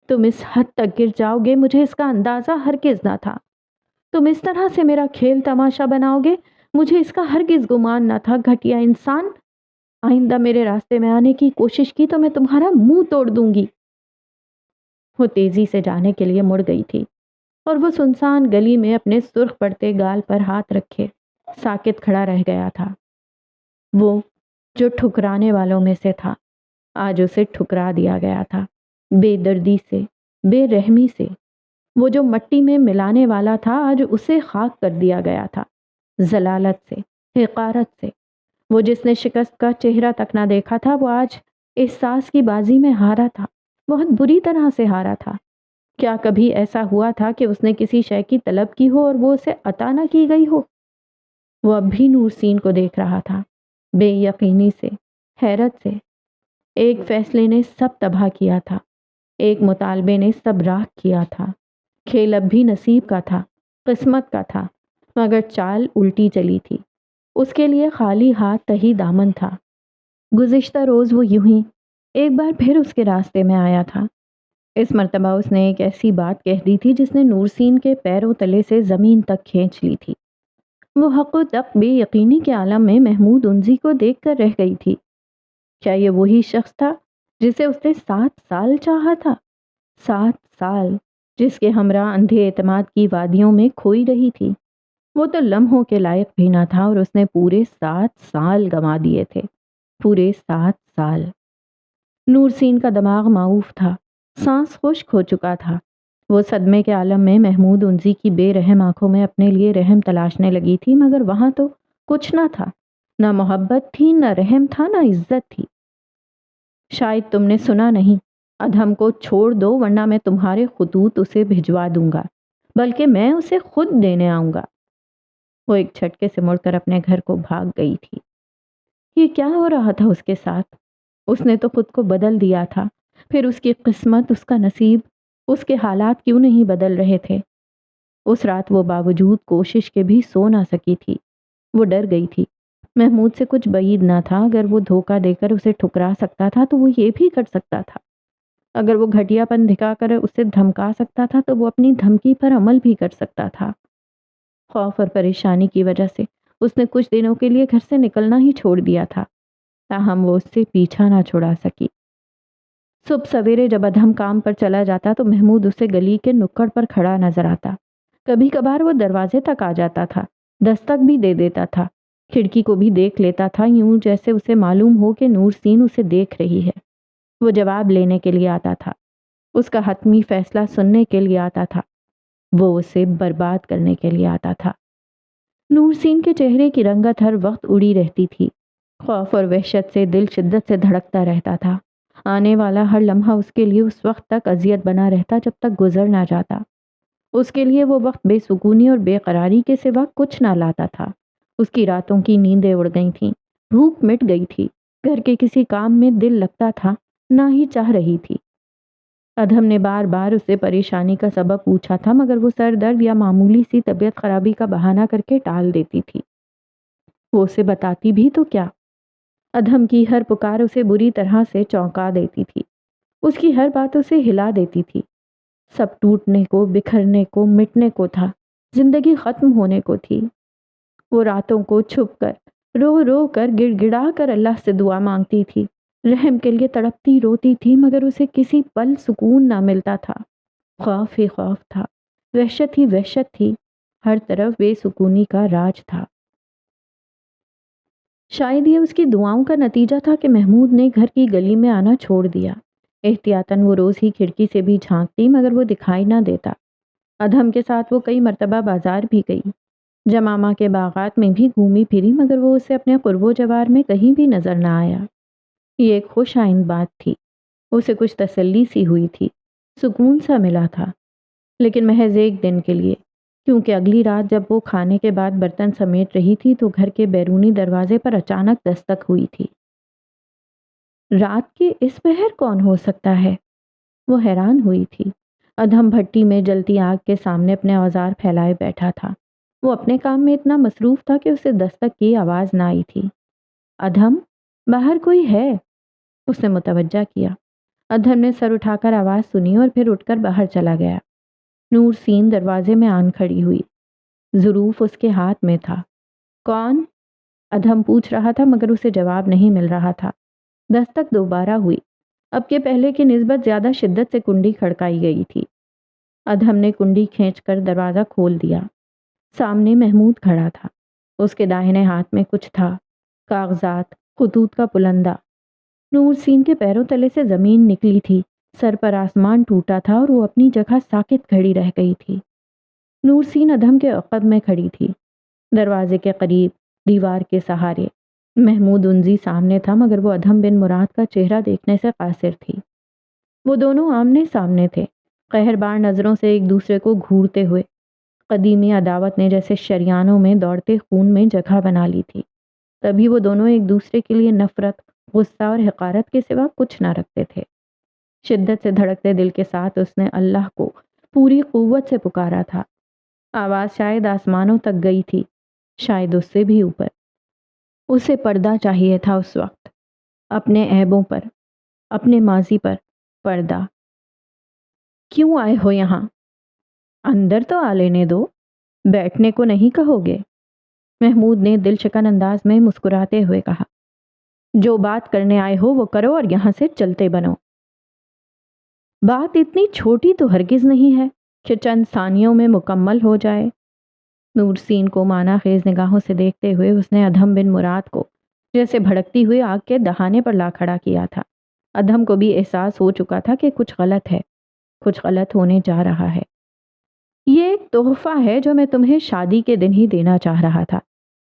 تم اس حد تک گر جاؤ گے مجھے اس کا اندازہ ہرگز نہ تھا۔ تم اس طرح سے میرا کھیل تماشا بناؤ گے، مجھے اس کا ہرگز گمان نہ تھا۔ گھٹیا انسان، آئندہ میرے راستے میں آنے کی کوشش کی تو میں تمہارا منہ توڑ دوں گی۔ وہ تیزی سے جانے کے لیے مڑ گئی تھی اور وہ سنسان گلی میں اپنے سرخ پڑتے گال پر ہاتھ رکھے ساکت کھڑا رہ گیا تھا۔ وہ جو ٹھکرانے والوں میں سے تھا، آج اسے ٹھکرا دیا گیا تھا، بے دردی سے، بے رحمی سے۔ وہ جو مٹی میں ملانے والا تھا، آج اسے خاک کر دیا گیا تھا، ذلالت سے، حقارت سے۔ وہ جس نے شکست کا چہرہ تک نہ دیکھا تھا، وہ آج احساس کی بازی میں ہارا تھا، بہت بری طرح سے ہارا تھا۔ کیا کبھی ایسا ہوا تھا کہ اس نے کسی شے کی طلب کی ہو اور وہ اسے عطا نہ کی گئی ہو؟ وہ اب بھی نورسین کو دیکھ رہا تھا، بے یقینی سے، حیرت سے۔ ایک فیصلے نے سب تباہ کیا تھا، ایک مطالبے نے سب راکھ کیا تھا۔ کھیل اب بھی نصیب کا تھا، قسمت کا تھا، مگر چال الٹی چلی تھی۔ اس کے لیے خالی ہاتھ تہی دامن تھا۔ گزشتہ روز وہ یوں ہی ایک بار پھر اس کے راستے میں آیا تھا۔ اس مرتبہ اس نے ایک ایسی بات کہہ دی تھی جس نے نورسین کے پیروں تلے سے زمین تک کھینچ لی تھی۔ وہ حق و تق بے یقینی کے عالم میں محمود انزی کو دیکھ کر رہ گئی تھی۔ کیا یہ وہی شخص تھا جسے اس نے 7 سال چاہا تھا؟ 7 سال، جس کے ہمراہ اندھے اعتماد کی وادیوں میں کھوئی رہی تھی۔ وہ تو لمحوں کے لائق بھی نہ تھا اور اس نے پورے 7 سال گنوا دیے تھے، پورے 7 سال۔ نورسین کا دماغ معوف تھا، سانس خشک ہو چکا تھا۔ وہ صدمے کے عالم میں محمود انزی کی بے رحم آنکھوں میں اپنے لیے رحم تلاشنے لگی تھی، مگر وہاں تو کچھ نہ تھا، نہ محبت تھی، نہ رحم تھا، نہ عزت تھی۔ شاید تم نے سنا نہیں، ادھم کو چھوڑ دو ورنہ میں تمہارے خطوط اسے بھجوا دوں گا، بلکہ میں اسے خود دینے آؤں گا۔ وہ ایک جھٹکے سے مڑ کر اپنے گھر کو بھاگ گئی تھی۔ یہ کیا ہو رہا تھا اس کے ساتھ؟ اس نے تو خود کو بدل دیا تھا، پھر اس کی قسمت، اس کا نصیب، اس کے حالات کیوں نہیں بدل رہے تھے؟ اس رات وہ باوجود کوشش کے بھی سو نہ سکی تھی۔ وہ ڈر گئی تھی۔ محمود سے کچھ بعید نہ تھا، اگر وہ دھوکہ دے کر اسے ٹھکرا سکتا تھا تو وہ یہ بھی کر سکتا تھا۔ اگر وہ گھٹیا پن دکھا کر اسے دھمکا سکتا تھا تو وہ اپنی دھمکی پر عمل بھی کر سکتا تھا۔ خوف اور پریشانی کی وجہ سے اس نے کچھ دنوں کے لیے گھر سے نکلنا ہی چھوڑ دیا تھا، تاہم وہ اس سے پیچھا نہ چھڑا سکی۔ صبح سویرے جب ادھم کام پر چلا جاتا تو محمود اسے گلی کے نکڑ پر کھڑا نظر آتا۔ کبھی کبھار وہ دروازے تک آ جاتا تھا، دستک بھی دے دیتا تھا، کھڑکی کو بھی دیکھ لیتا تھا، یوں جیسے اسے معلوم ہو کہ نورسین اسے دیکھ رہی ہے۔ وہ جواب لینے کے لیے آتا تھا، اس کا حتمی فیصلہ سننے کے لیے آتا تھا، وہ اسے برباد کرنے کے لیے آتا تھا۔ نورسین کے چہرے کی رنگت ہر وقت اڑی رہتی تھی۔ خوف اور وحشت سے دل شدت سے دھڑکتا رہتا تھا۔ آنے والا ہر لمحہ اس کے لیے اس وقت تک اذیت بنا رہتا جب تک گزر نہ جاتا۔ اس کے لیے وہ وقت بے سکونی اور بے قراری کے سوا کچھ نہ لاتا تھا۔ اس کی راتوں کی نیندیں اڑ گئی تھیں، بھوک مٹ گئی تھی، گھر کے کسی کام میں دل لگتا تھا، نہ ہی چاہ رہی تھی۔ ادھم نے بار بار اسے پریشانی کا سبب پوچھا تھا، مگر وہ سر درد یا معمولی سی طبیعت خرابی کا بہانہ کر کے ٹال دیتی تھی۔ وہ اسے بتاتی بھی تو کیا؟ ادھم کی ہر پکار اسے بری طرح سے چونکا دیتی تھی، اس کی ہر بات اسے ہلا دیتی تھی۔ سب ٹوٹنے کو، بکھرنے کو، مٹنے کو تھا، زندگی ختم ہونے کو تھی۔ وہ راتوں کو چھپ کر، رو رو کر، گڑ گڑا کر اللہ سے دعا مانگتی تھی، رحم کے لیے تڑپتی روتی تھی، مگر اسے کسی پل سکون نہ ملتا تھا۔ خوف ہی خوف تھا، وحشت ہی وحشت تھی، ہر طرف بے سکونی کا راج تھا۔ شاید یہ اس کی دعاؤں کا نتیجہ تھا کہ محمود نے گھر کی گلی میں آنا چھوڑ دیا۔ احتیاطاً وہ روز ہی کھڑکی سے بھی جھانکتی، مگر وہ دکھائی نہ دیتا۔ ادھم کے ساتھ وہ کئی مرتبہ بازار بھی گئی، جمامہ کے باغات میں بھی گھومی پھری، مگر وہ اسے اپنے قرب و جوار میں کہیں بھی نظر نہ آیا۔ یہ ایک خوش آئند بات تھی، اسے کچھ تسلی سی ہوئی تھی، سکون سا ملا تھا، لیکن محض ایک دن کے لیے، کیونکہ اگلی رات جب وہ کھانے کے بعد برتن سمیٹ رہی تھی تو گھر کے بیرونی دروازے پر اچانک دستک ہوئی تھی۔ رات کے اس پہر کون ہو سکتا ہے؟ وہ حیران ہوئی تھی۔ ادھم بھٹی میں جلتی آگ کے سامنے اپنے اوزار پھیلائے بیٹھا تھا۔ وہ اپنے کام میں اتنا مصروف تھا کہ اسے دستک کی آواز نہ آئی تھی۔ ادھم، باہر کوئی ہے؟ اس نے متوجہ کیا۔ ادھم نے سر اٹھا کر آواز سنی اور پھر اٹھ کر باہر چلا گیا۔ نورسین دروازے میں آن کھڑی ہوئی، ظروف اس کے ہاتھ میں تھا۔ کون؟ ادھم پوچھ رہا تھا، مگر اسے جواب نہیں مل رہا تھا۔ دستک دوبارہ ہوئی، اب کے پہلے کی نسبت زیادہ شدت سے کنڈی کھڑکائی گئی تھی۔ ادھم نے کنڈی کھینچ کر دروازہ کھول دیا۔ سامنے محمود کھڑا تھا، اس کے داہنے ہاتھ میں کچھ تھا، کاغذات، خطوط کا پلندہ۔ نورسین کے پیروں تلے سے زمین نکلی تھی، سر پر آسمان ٹوٹا تھا اور وہ اپنی جگہ ساکت کھڑی رہ گئی تھی۔ نورسین ادھم کے عقب میں کھڑی تھی، دروازے کے قریب، دیوار کے سہارے۔ محمود انزی سامنے تھا، مگر وہ ادھم بن مراد کا چہرہ دیکھنے سے قاصر تھی۔ وہ دونوں آمنے سامنے تھے، قہربار نظروں سے ایک دوسرے کو گھورتے ہوئے۔ قدیمی عداوت نے جیسے شریانوں میں دوڑتے خون میں جگہ بنا لی تھی۔ تبھی وہ دونوں ایک دوسرے کے لیے نفرت، غصہ اور حقارت کے سوا کچھ نہ رکھتے تھے۔ شدت سے دھڑکتے دل کے ساتھ اس نے اللہ کو پوری قوت سے پکارا تھا۔ آواز شاید آسمانوں تک گئی تھی، شاید اس سے بھی اوپر۔ اسے پردہ چاہیے تھا اس وقت، اپنے عیبوں پر، اپنے ماضی پر پردہ۔ کیوں آئے ہو یہاں؟ اندر تو آ لینے دو، بیٹھنے کو نہیں کہو گے؟ محمود نے دل شکن انداز میں مسکراتے ہوئے کہا۔ جو بات کرنے آئے ہو وہ کرو اور یہاں سے چلتے بنو۔ بات اتنی چھوٹی تو ہرگز نہیں ہے کہ چند ثانیوں میں مکمل ہو جائے۔ نورسین کو معنی خیز نگاہوں سے دیکھتے ہوئے اس نے ادھم بن مراد کو جیسے بھڑکتی ہوئی آگ کے دہانے پر لا کھڑا کیا تھا۔ ادھم کو بھی احساس ہو چکا تھا کہ کچھ غلط ہے، کچھ غلط ہونے جا رہا ہے۔ یہ ایک تحفہ ہے جو میں تمہیں شادی کے دن ہی دینا چاہ رہا تھا،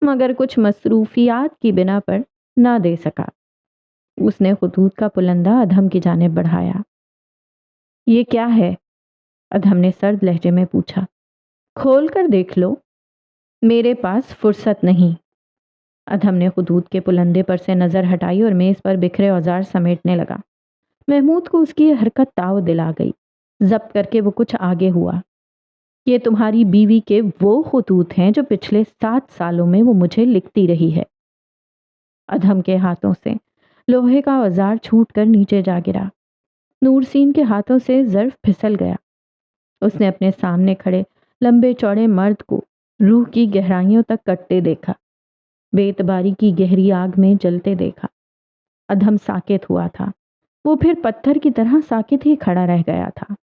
مگر کچھ مصروفیات کی بنا پر نہ دے سکا۔ اس نے خطوط کا پلندہ ادھم کی جانب بڑھایا۔ یہ کیا ہے؟ ادھم نے سرد لہجے میں پوچھا۔ کھول کر دیکھ لو۔ میرے پاس فرصت نہیں۔ ادھم نے خطوط کے پلندے پر سے نظر ہٹائی اور میز پر بکھرے اوزار سمیٹنے لگا۔ محمود کو اس کی یہ حرکت تاؤ دلا گئی۔ ضبط کر کے وہ کچھ آگے ہوا۔ یہ تمہاری بیوی کے وہ خطوط ہیں جو پچھلے 7 سالوں میں وہ مجھے لکھتی رہی ہے۔ ادھم کے ہاتھوں سے لوہے کا اوزار چھوٹ کر نیچے جا گرا۔ نورسین کے ہاتھوں سے ظرف پھسل گیا۔ اس نے اپنے سامنے کھڑے لمبے چوڑے مرد کو روح کی گہرائیوں تک کٹتے دیکھا، بے اعتباری کی گہری آگ میں جلتے دیکھا۔ ادھم ساکت ہوا تھا، وہ پھر پتھر کی طرح ساکت ہی کھڑا رہ گیا تھا۔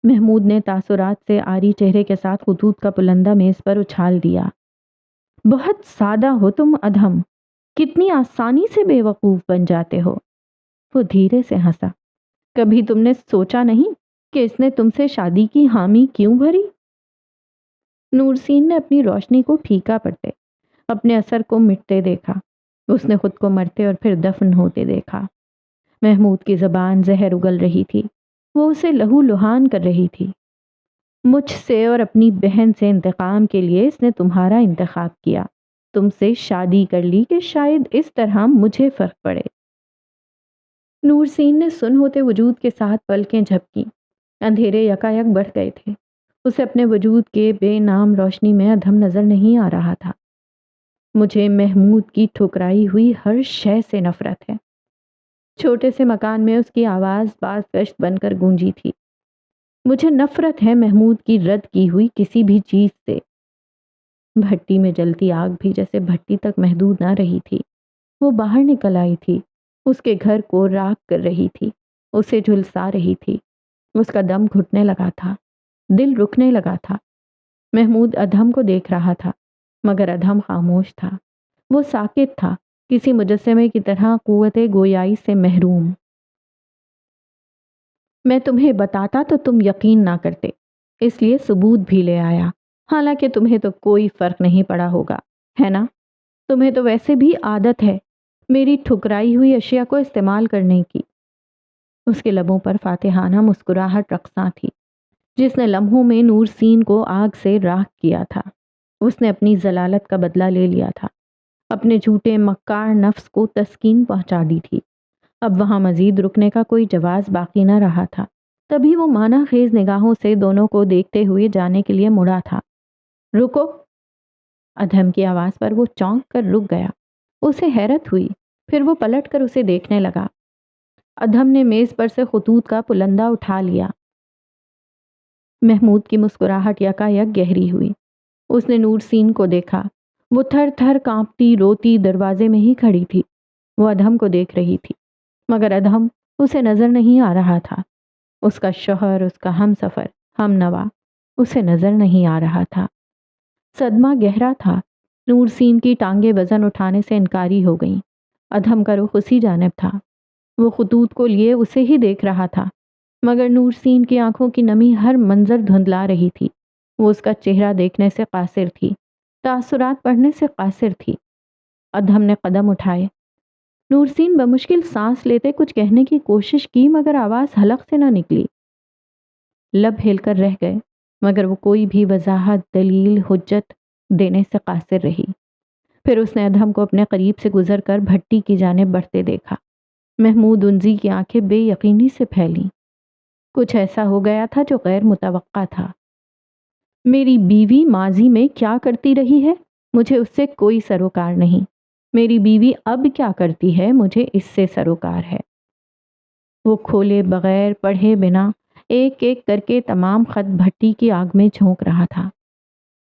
محمود نے تاثرات سے عاری چہرے کے ساتھ خطوط کا پلندہ میز پر اچھال دیا۔ بہت سادہ ہو تم ادھم، کتنی آسانی سے بے وقوف بن جاتے ہو۔ وہ دھیرے سے ہنسا۔ کبھی تم نے سوچا نہیں کہ اس نے تم سے شادی کی حامی کیوں بھری؟ نورسین نے اپنی روشنی کو پھیکا پڑتے، اپنے اثر کو مٹتے دیکھا۔ اس نے خود کو مرتے اور پھر دفن ہوتے دیکھا۔ محمود کی زبان زہر اگل رہی تھی، وہ اسے لہو لہان کر رہی تھی۔ مجھ سے اور اپنی بہن سے انتقام کے لیے اس نے تمہارا انتخاب کیا، تم سے شادی کر لی کہ شاید اس طرح مجھے فرق پڑے۔ نورسین نے سن ہوتے وجود کے ساتھ پلکیں جھپکی۔ اندھیرے یکایک بڑھ گئے تھے۔ اسے اپنے وجود کے بے نام روشنی میں ادھم نظر نہیں آ رہا تھا۔ مجھے محمود کی ٹھکرائی ہوئی ہر شے سے نفرت ہے۔ چھوٹے سے مکان میں اس کی آواز باز گشت بن کر گونجی تھی۔ مجھے نفرت ہے محمود کی رد کی ہوئی کسی بھی چیز سے۔ بھٹی میں جلتی آگ بھی جیسے بھٹی تک محدود نہ رہی تھی، وہ باہر نکل آئی تھی، اس کے گھر کو راکھ کر رہی تھی، اسے جھلسا رہی تھی۔ اس کا دم گھٹنے لگا تھا، دل رکنے لگا تھا۔ محمود ادھم کو دیکھ رہا تھا، مگر ادھم خاموش تھا، وہ ساکت تھا، کسی مجسمے کی طرح قوت گویائی سے محروم۔ میں تمہیں بتاتا تو تم یقین نہ کرتے، اس لیے ثبوت بھی لے آیا، حالانکہ تمہیں تو کوئی فرق نہیں پڑا ہوگا، ہے نا؟ تمہیں تو ویسے بھی عادت ہے میری ٹھکرائی ہوئی اشیاء کو استعمال کرنے کی۔ اس کے لبوں پر فاتحانہ مسکراہٹ رقصاں تھی، جس نے لمحوں میں نورسین کو آگ سے راکھ کیا تھا۔ اس نے اپنی ضلالت کا بدلہ لے لیا تھا، اپنے جھوٹے مکار نفس کو تسکین پہنچا دی تھی۔ اب وہاں مزید رکنے کا کوئی جواز باقی نہ رہا تھا۔ تبھی وہ معنی خیز نگاہوں سے دونوں کو دیکھتے ہوئے جانے کے لیے مڑا تھا۔ رکو! ادھم کی آواز پر وہ چونک کر رک گیا۔ اسے حیرت ہوئی، پھر وہ پلٹ کر اسے دیکھنے لگا۔ ادھم نے میز پر سے خطوط کا پلندہ اٹھا لیا۔ محمود کی مسکراہٹ یکایک گہری ہوئی۔ اس نے نورسین کو دیکھا، وہ تھر تھر کانپتی روتی دروازے میں ہی کھڑی تھی۔ وہ ادھم کو دیکھ رہی تھی، مگر ادھم اسے نظر نہیں آ رہا تھا۔ اس کا شوہر، اس کا ہم سفر، ہم نوا اسے نظر نہیں آ رہا تھا۔ صدمہ گہرا تھا۔ نورسین کی ٹانگیں وزن اٹھانے سے انکاری ہو گئیں۔ ادھم کا رخ اسی جانب تھا۔ وہ خطوط کو لیے اسے ہی دیکھ رہا تھا، مگر نورسین کی آنکھوں کی نمی ہر منظر دھندلا رہی تھی۔ وہ اس کا چہرہ دیکھنے سے قاصر تھی، تاثرات پڑھنے سے قاصر تھی۔ ادھم نے قدم اٹھائے۔ نورسین بمشکل سانس لیتے کچھ کہنے کی کوشش کی، مگر آواز حلق سے نہ نکلی۔ لب ہل کر رہ گئے، مگر وہ کوئی بھی وضاحت، دلیل، حجت دینے سے قاصر رہی۔ پھر اس نے ادھم کو اپنے قریب سے گزر کر بھٹی کی جانب بڑھتے دیکھا۔ محمود انزی کی آنکھیں بے یقینی سے پھیلیں۔ کچھ ایسا ہو گیا تھا جو غیر متوقع تھا۔ میری بیوی ماضی میں کیا کرتی رہی ہے مجھے اس سے کوئی سروکار نہیں، میری بیوی اب کیا کرتی ہے مجھے اس سے سروکار ہے۔ وہ کھولے بغیر پڑھے بنا ایک ایک کر کے تمام خط بھٹی کی آگ میں جھونک رہا تھا۔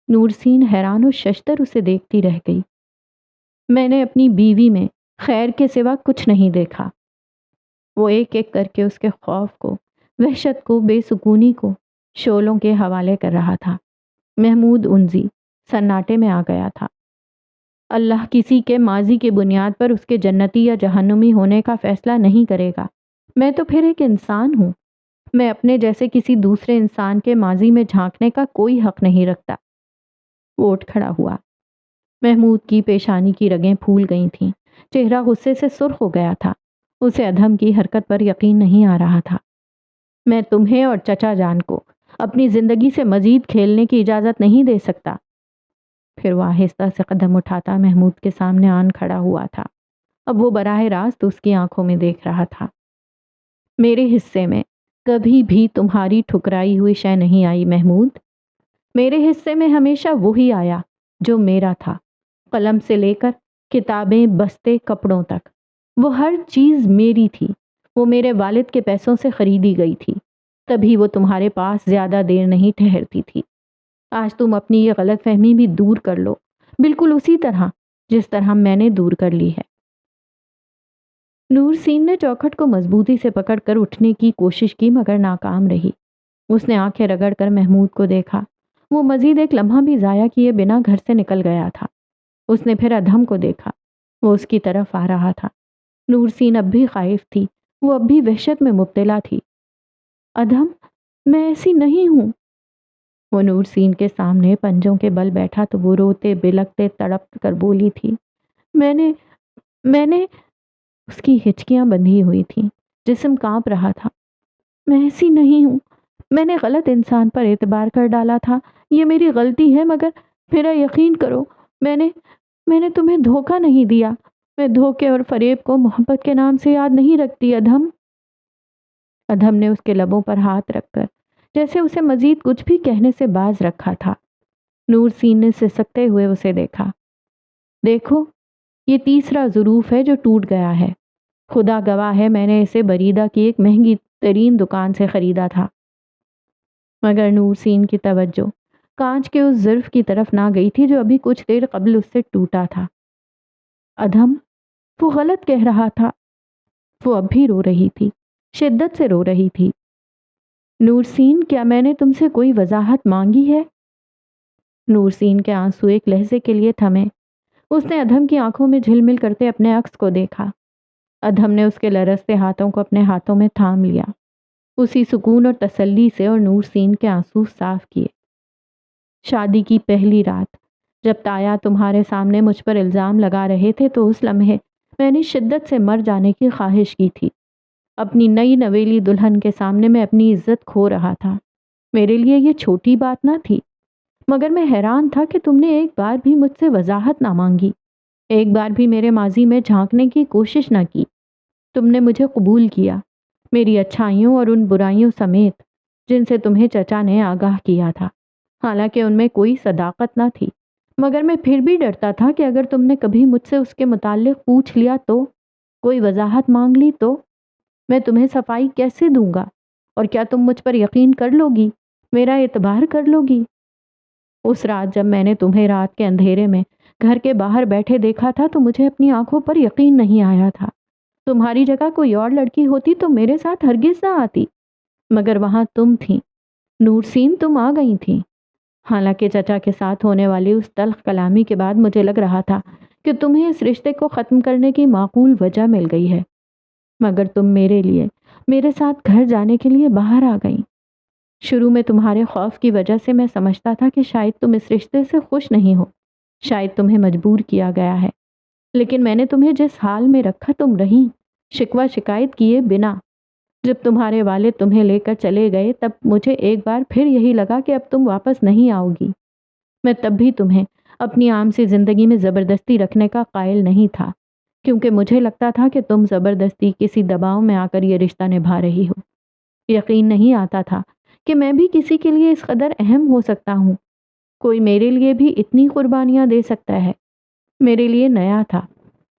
نورسین حیران و ششدر اسے دیکھتی رہ گئی۔ میں نے اپنی بیوی میں خیر کے سوا کچھ نہیں دیکھا۔ وہ ایک ایک کر کے اس کے خوف کو، وحشت کو، بے سکونی کو شعلوں کے حوالے کر رہا تھا۔ محمود انزی سناٹے میں آ گیا تھا۔ اللہ کسی کے ماضی کی بنیاد پر اس کے جنتی یا جہنمی ہونے کا فیصلہ نہیں کرے گا۔ میں تو پھر ایک انسان ہوں۔ میں اپنے جیسے کسی دوسرے انسان کے ماضی میں جھانکنے کا کوئی حق نہیں رکھتا۔ وہ اٹھ کھڑا ہوا۔ محمود کی پیشانی کی رگیں پھول گئی تھیں، چہرہ غصے سے سرخ ہو گیا تھا۔ اسے ادھم کی حرکت پر یقین نہیں آ رہا تھا۔ میں تمہیں اور چچا جان کو اپنی زندگی سے مزید کھیلنے کی اجازت نہیں دے سکتا۔ پھر وہ آہستہ سے قدم اٹھاتا محمود کے سامنے آن کھڑا ہوا تھا۔ اب وہ براہ راست اس کی آنکھوں میں دیکھ رہا تھا۔ میرے حصے میں کبھی بھی تمہاری ٹھکرائی ہوئی شے نہیں آئی محمود۔ میرے حصے میں ہمیشہ وہی آیا جو میرا تھا، قلم سے لے کر کتابیں، بستے، کپڑوں تک۔ وہ ہر چیز میری تھی۔ وہ میرے والد کے پیسوں سے خریدی گئی تھی، تبھی وہ تمہارے پاس زیادہ دیر نہیں ٹھہرتی تھی۔ آج تم اپنی یہ غلط فہمی بھی دور کر لو، بالکل اسی طرح جس طرح میں نے دور کر لی ہے۔ نورسین نے چوکھٹ کو مضبوطی سے پکڑ کر اٹھنے کی کوشش کی مگر ناکام رہی۔ اس نے آنکھیں رگڑ کر محمود کو دیکھا۔ وہ مزید ایک لمحہ بھی ضائع کیے بنا گھر سے نکل گیا تھا۔ اس نے پھر ادھم کو دیکھا۔ وہ اس کی طرف آ رہا تھا۔ نورسین اب بھی خائف تھی، وہ اب بھی وحشت میں مبتلا تھی۔ ادھم، میں ایسی نہیں ہوں۔ وہ نورسین کے سامنے پنجوں کے بل بیٹھا تو وہ روتے بلکتے تڑپ کر بولی تھی، میں نے اس کی ہچکیاں بندھی ہوئی تھیں، جسم کانپ رہا تھا۔ میں ایسی نہیں ہوں، میں نے غلط انسان پر اعتبار کر ڈالا تھا، یہ میری غلطی ہے، مگر میرا یقین کرو، میں نے تمہیں دھوکہ نہیں دیا۔ میں دھوکے اور فریب کو محبت کے نام سے یاد نہیں رکھتی ادھم۔ ادھم نے اس کے لبوں پر ہاتھ رکھ کر جیسے اسے مزید کچھ بھی کہنے سے باز رکھا تھا۔ نورسین نے سسکتے ہوئے اسے دیکھا۔ دیکھو، یہ تیسرا ظروف ہے جو ٹوٹ گیا ہے۔ خدا گواہ ہے میں نے اسے بریدہ کی ایک مہنگی ترین دکان سے خریدا تھا۔ مگر نورسین کی توجہ کانچ کے اس ظرف کی طرف نہ گئی تھی جو ابھی کچھ دیر قبل اس سے ٹوٹا تھا۔ ادھم، وہ غلط کہہ رہا تھا۔ وہ اب بھی رو رہی تھی، شدت سے رو رہی تھی۔ نورسین، کیا میں نے تم سے کوئی وضاحت مانگی ہے؟ نورسین کے آنسو ایک لہجے کے لیے تھمے۔ اس نے ادھم کی آنکھوں میں جھلمل کرتے اپنے عکس کو دیکھا۔ ادھم نے اس کے لرزتے ہاتھوں کو اپنے ہاتھوں میں تھام لیا، اسی سکون اور تسلی سے، اور نورسین کے آنسو صاف کیے۔ شادی کی پہلی رات جب تایا تمہارے سامنے مجھ پر الزام لگا رہے تھے تو اس لمحے میں نے شدت سے مر جانے کی خواہش کی تھی۔ اپنی نئی نویلی دلہن کے سامنے میں اپنی عزت کھو رہا تھا۔ میرے لیے یہ چھوٹی بات نہ تھی، مگر میں حیران تھا کہ تم نے ایک بار بھی مجھ سے وضاحت نہ مانگی، ایک بار بھی میرے ماضی میں جھانکنے کی کوشش نہ کی۔ تم نے مجھے قبول کیا، میری اچھائیوں اور ان برائیوں سمیت جن سے تمہیں چچا نے آگاہ کیا تھا، حالانکہ ان میں کوئی صداقت نہ تھی، مگر میں پھر بھی ڈرتا تھا کہ اگر تم نے کبھی مجھ سے اس کے متعلق پوچھ لیا تو، کوئی وضاحت مانگ لی تو میں تمہیں صفائی کیسے دوں گا، اور کیا تم مجھ پر یقین کر لو گی، میرا اعتبار کر لو گی؟ اس رات جب میں نے تمہیں رات کے اندھیرے میں گھر کے باہر بیٹھے دیکھا تھا تو مجھے اپنی آنکھوں پر یقین نہیں آیا تھا۔ تمہاری جگہ کوئی اور لڑکی ہوتی تو میرے ساتھ ہرگز نہ آتی، مگر وہاں تم تھیں نورسین، تم آ گئی تھیں۔ حالانکہ چچا کے ساتھ ہونے والی اس تلخ کلامی کے بعد مجھے لگ رہا تھا کہ تمہیں اس رشتے کو ختم کرنے کی معقول وجہ مل گئی ہے، مگر تم میرے لیے، میرے ساتھ گھر جانے کے لیے باہر آ گئیں۔ شروع میں تمہارے خوف کی وجہ سے میں سمجھتا تھا کہ شاید تم اس رشتے سے خوش نہیں ہو، شاید تمہیں مجبور کیا گیا ہے، لیکن میں نے تمہیں جس حال میں رکھا تم رہیں، شکوہ شکایت کیے بنا۔ جب تمہارے والد تمہیں لے کر چلے گئے تب مجھے ایک بار پھر یہی لگا کہ اب تم واپس نہیں آؤ گی۔ میں تب بھی تمہیں اپنی عام سی زندگی میں زبردستی رکھنے کا قائل نہیں تھا، کیونکہ مجھے لگتا تھا کہ تم زبردستی کسی دباؤ میں آ کر یہ رشتہ نبھا رہی ہو۔ یقین نہیں آتا تھا کہ میں بھی کسی کے لیے اس قدر اہم ہو سکتا ہوں، کوئی میرے لیے بھی اتنی قربانیاں دے سکتا ہے۔ میرے لیے نیا تھا،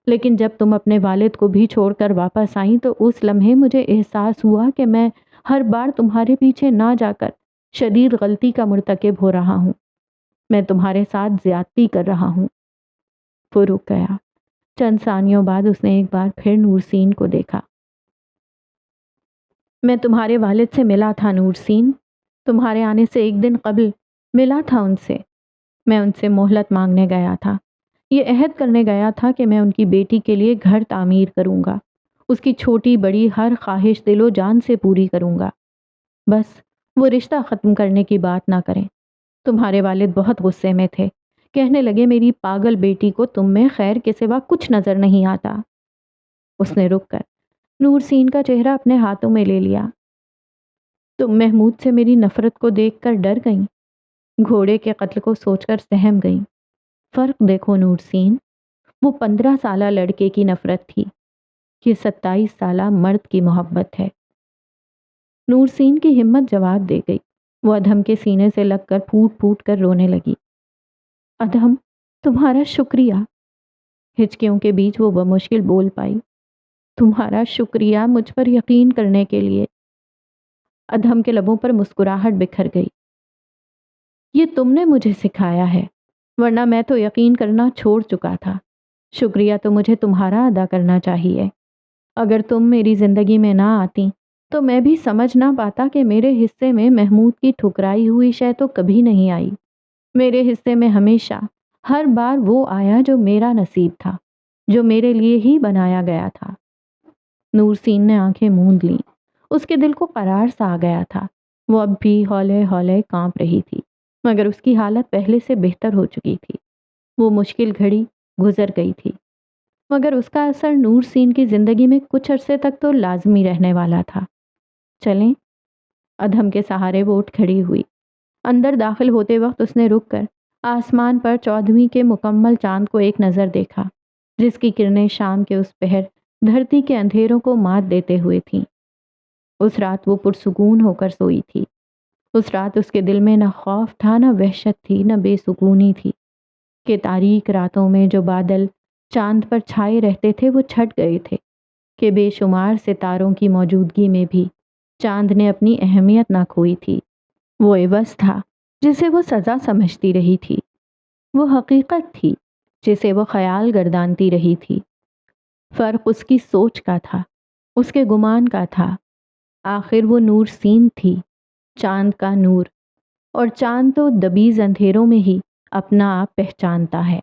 لیکن جب تم اپنے والد کو بھی چھوڑ کر واپس آئیں تو اس لمحے مجھے احساس ہوا کہ میں ہر بار تمہارے پیچھے نہ جا کر شدید غلطی کا مرتکب ہو رہا ہوں، میں تمہارے ساتھ زیادتی کر رہا ہوں۔ وہ رک گیا۔ چند ثانیوں بعد اس نے ایک بار پھر نورسین کو دیکھا۔ میں تمہارے والد سے ملا تھا نورسین، تمہارے آنے سے ایک دن قبل ملا تھا ان سے۔ میں ان سے مہلت مانگنے گیا تھا، یہ عہد کرنے گیا تھا کہ میں ان کی بیٹی کے لیے گھر تعمیر کروں گا، اس کی چھوٹی بڑی ہر خواہش دل و جان سے پوری کروں گا۔ بس وہ رشتہ ختم کرنے کی بات نہ کریں۔ تمہارے والد بہت غصے میں تھے، کہنے لگے میری پاگل بیٹی کو تم میں خیر کے سوا کچھ نظر نہیں آتا۔ اس نے رک کر نورسین کا چہرہ اپنے ہاتھوں میں لے لیا۔ تم محمود سے میری نفرت کو دیکھ کر ڈر گئیں، گھوڑے کے قتل کو سوچ کر سہم گئیں۔ فرق دیکھو نورسین، وہ 15 سالہ لڑکے کی نفرت تھی، یہ 27 سالہ مرد کی محبت ہے۔ نورسین کی ہمت جواب دے گئی، وہ ادھم کے سینے سے لگ کر پھوٹ پھوٹ کر رونے لگی۔ ادھم، تمہارا شکریہ، ہچکیوں کے بیچ وہ بمشکل بول پائی۔ تمہارا شکریہ مجھ پر یقین کرنے کے لیے۔ ادھم کے لبوں پر مسکراہٹ بکھر گئی۔ یہ تم نے مجھے سکھایا ہے، ورنہ میں تو یقین کرنا چھوڑ چکا تھا۔ شکریہ تو مجھے تمہارا ادا کرنا چاہیے۔ اگر تم میری زندگی میں نہ آتی تو میں بھی سمجھ نہ پاتا کہ میرے حصے میں محمود کی ٹھکرائی ہوئی شے تو کبھی نہیں آئی۔ میرے حصے میں ہمیشہ ہر بار وہ آیا جو میرا نصیب تھا، جو میرے لیے ہی بنایا گیا تھا۔ نورسین نے آنکھیں موند لیں، اس کے دل کو قرار سا آ گیا تھا۔ وہ اب بھی ہولے ہولے کانپ رہی تھی، مگر اس کی حالت پہلے سے بہتر ہو چکی تھی۔ وہ مشکل گھڑی گزر گئی تھی، مگر اس کا اثر نورسین کی زندگی میں کچھ عرصے تک تو لازمی رہنے والا تھا۔ چلیں، ادھم کے سہارے وہ اٹھ کھڑی ہوئی۔ اندر داخل ہوتے وقت اس نے رک کر آسمان پر 14ویں کے مکمل چاند کو ایک نظر دیکھا، جس کی کرنیں شام کے اس پہر دھرتی کے اندھیروں کو مات دیتے ہوئے تھیں۔ اس رات وہ پرسکون ہو کر سوئی تھی۔ اس رات اس کے دل میں نہ خوف تھا، نہ وحشت تھی، نہ بے سکونی تھی کہ تاریک راتوں میں جو بادل چاند پر چھائے رہتے تھے وہ چھٹ گئے تھے، کہ بے شمار ستاروں کی موجودگی میں بھی چاند نے اپنی اہمیت نہ کھوئی تھی۔ وہ عوض تھا جسے وہ سزا سمجھتی رہی تھی، وہ حقیقت تھی جسے وہ خیال گردانتی رہی تھی۔ فرق اس کی سوچ کا تھا، اس کے گمان کا تھا۔ آخر وہ نورسین تھی، چاند کا نور، اور چاند تو دبیز اندھیروں میں ہی اپنا آپ پہچانتا ہے۔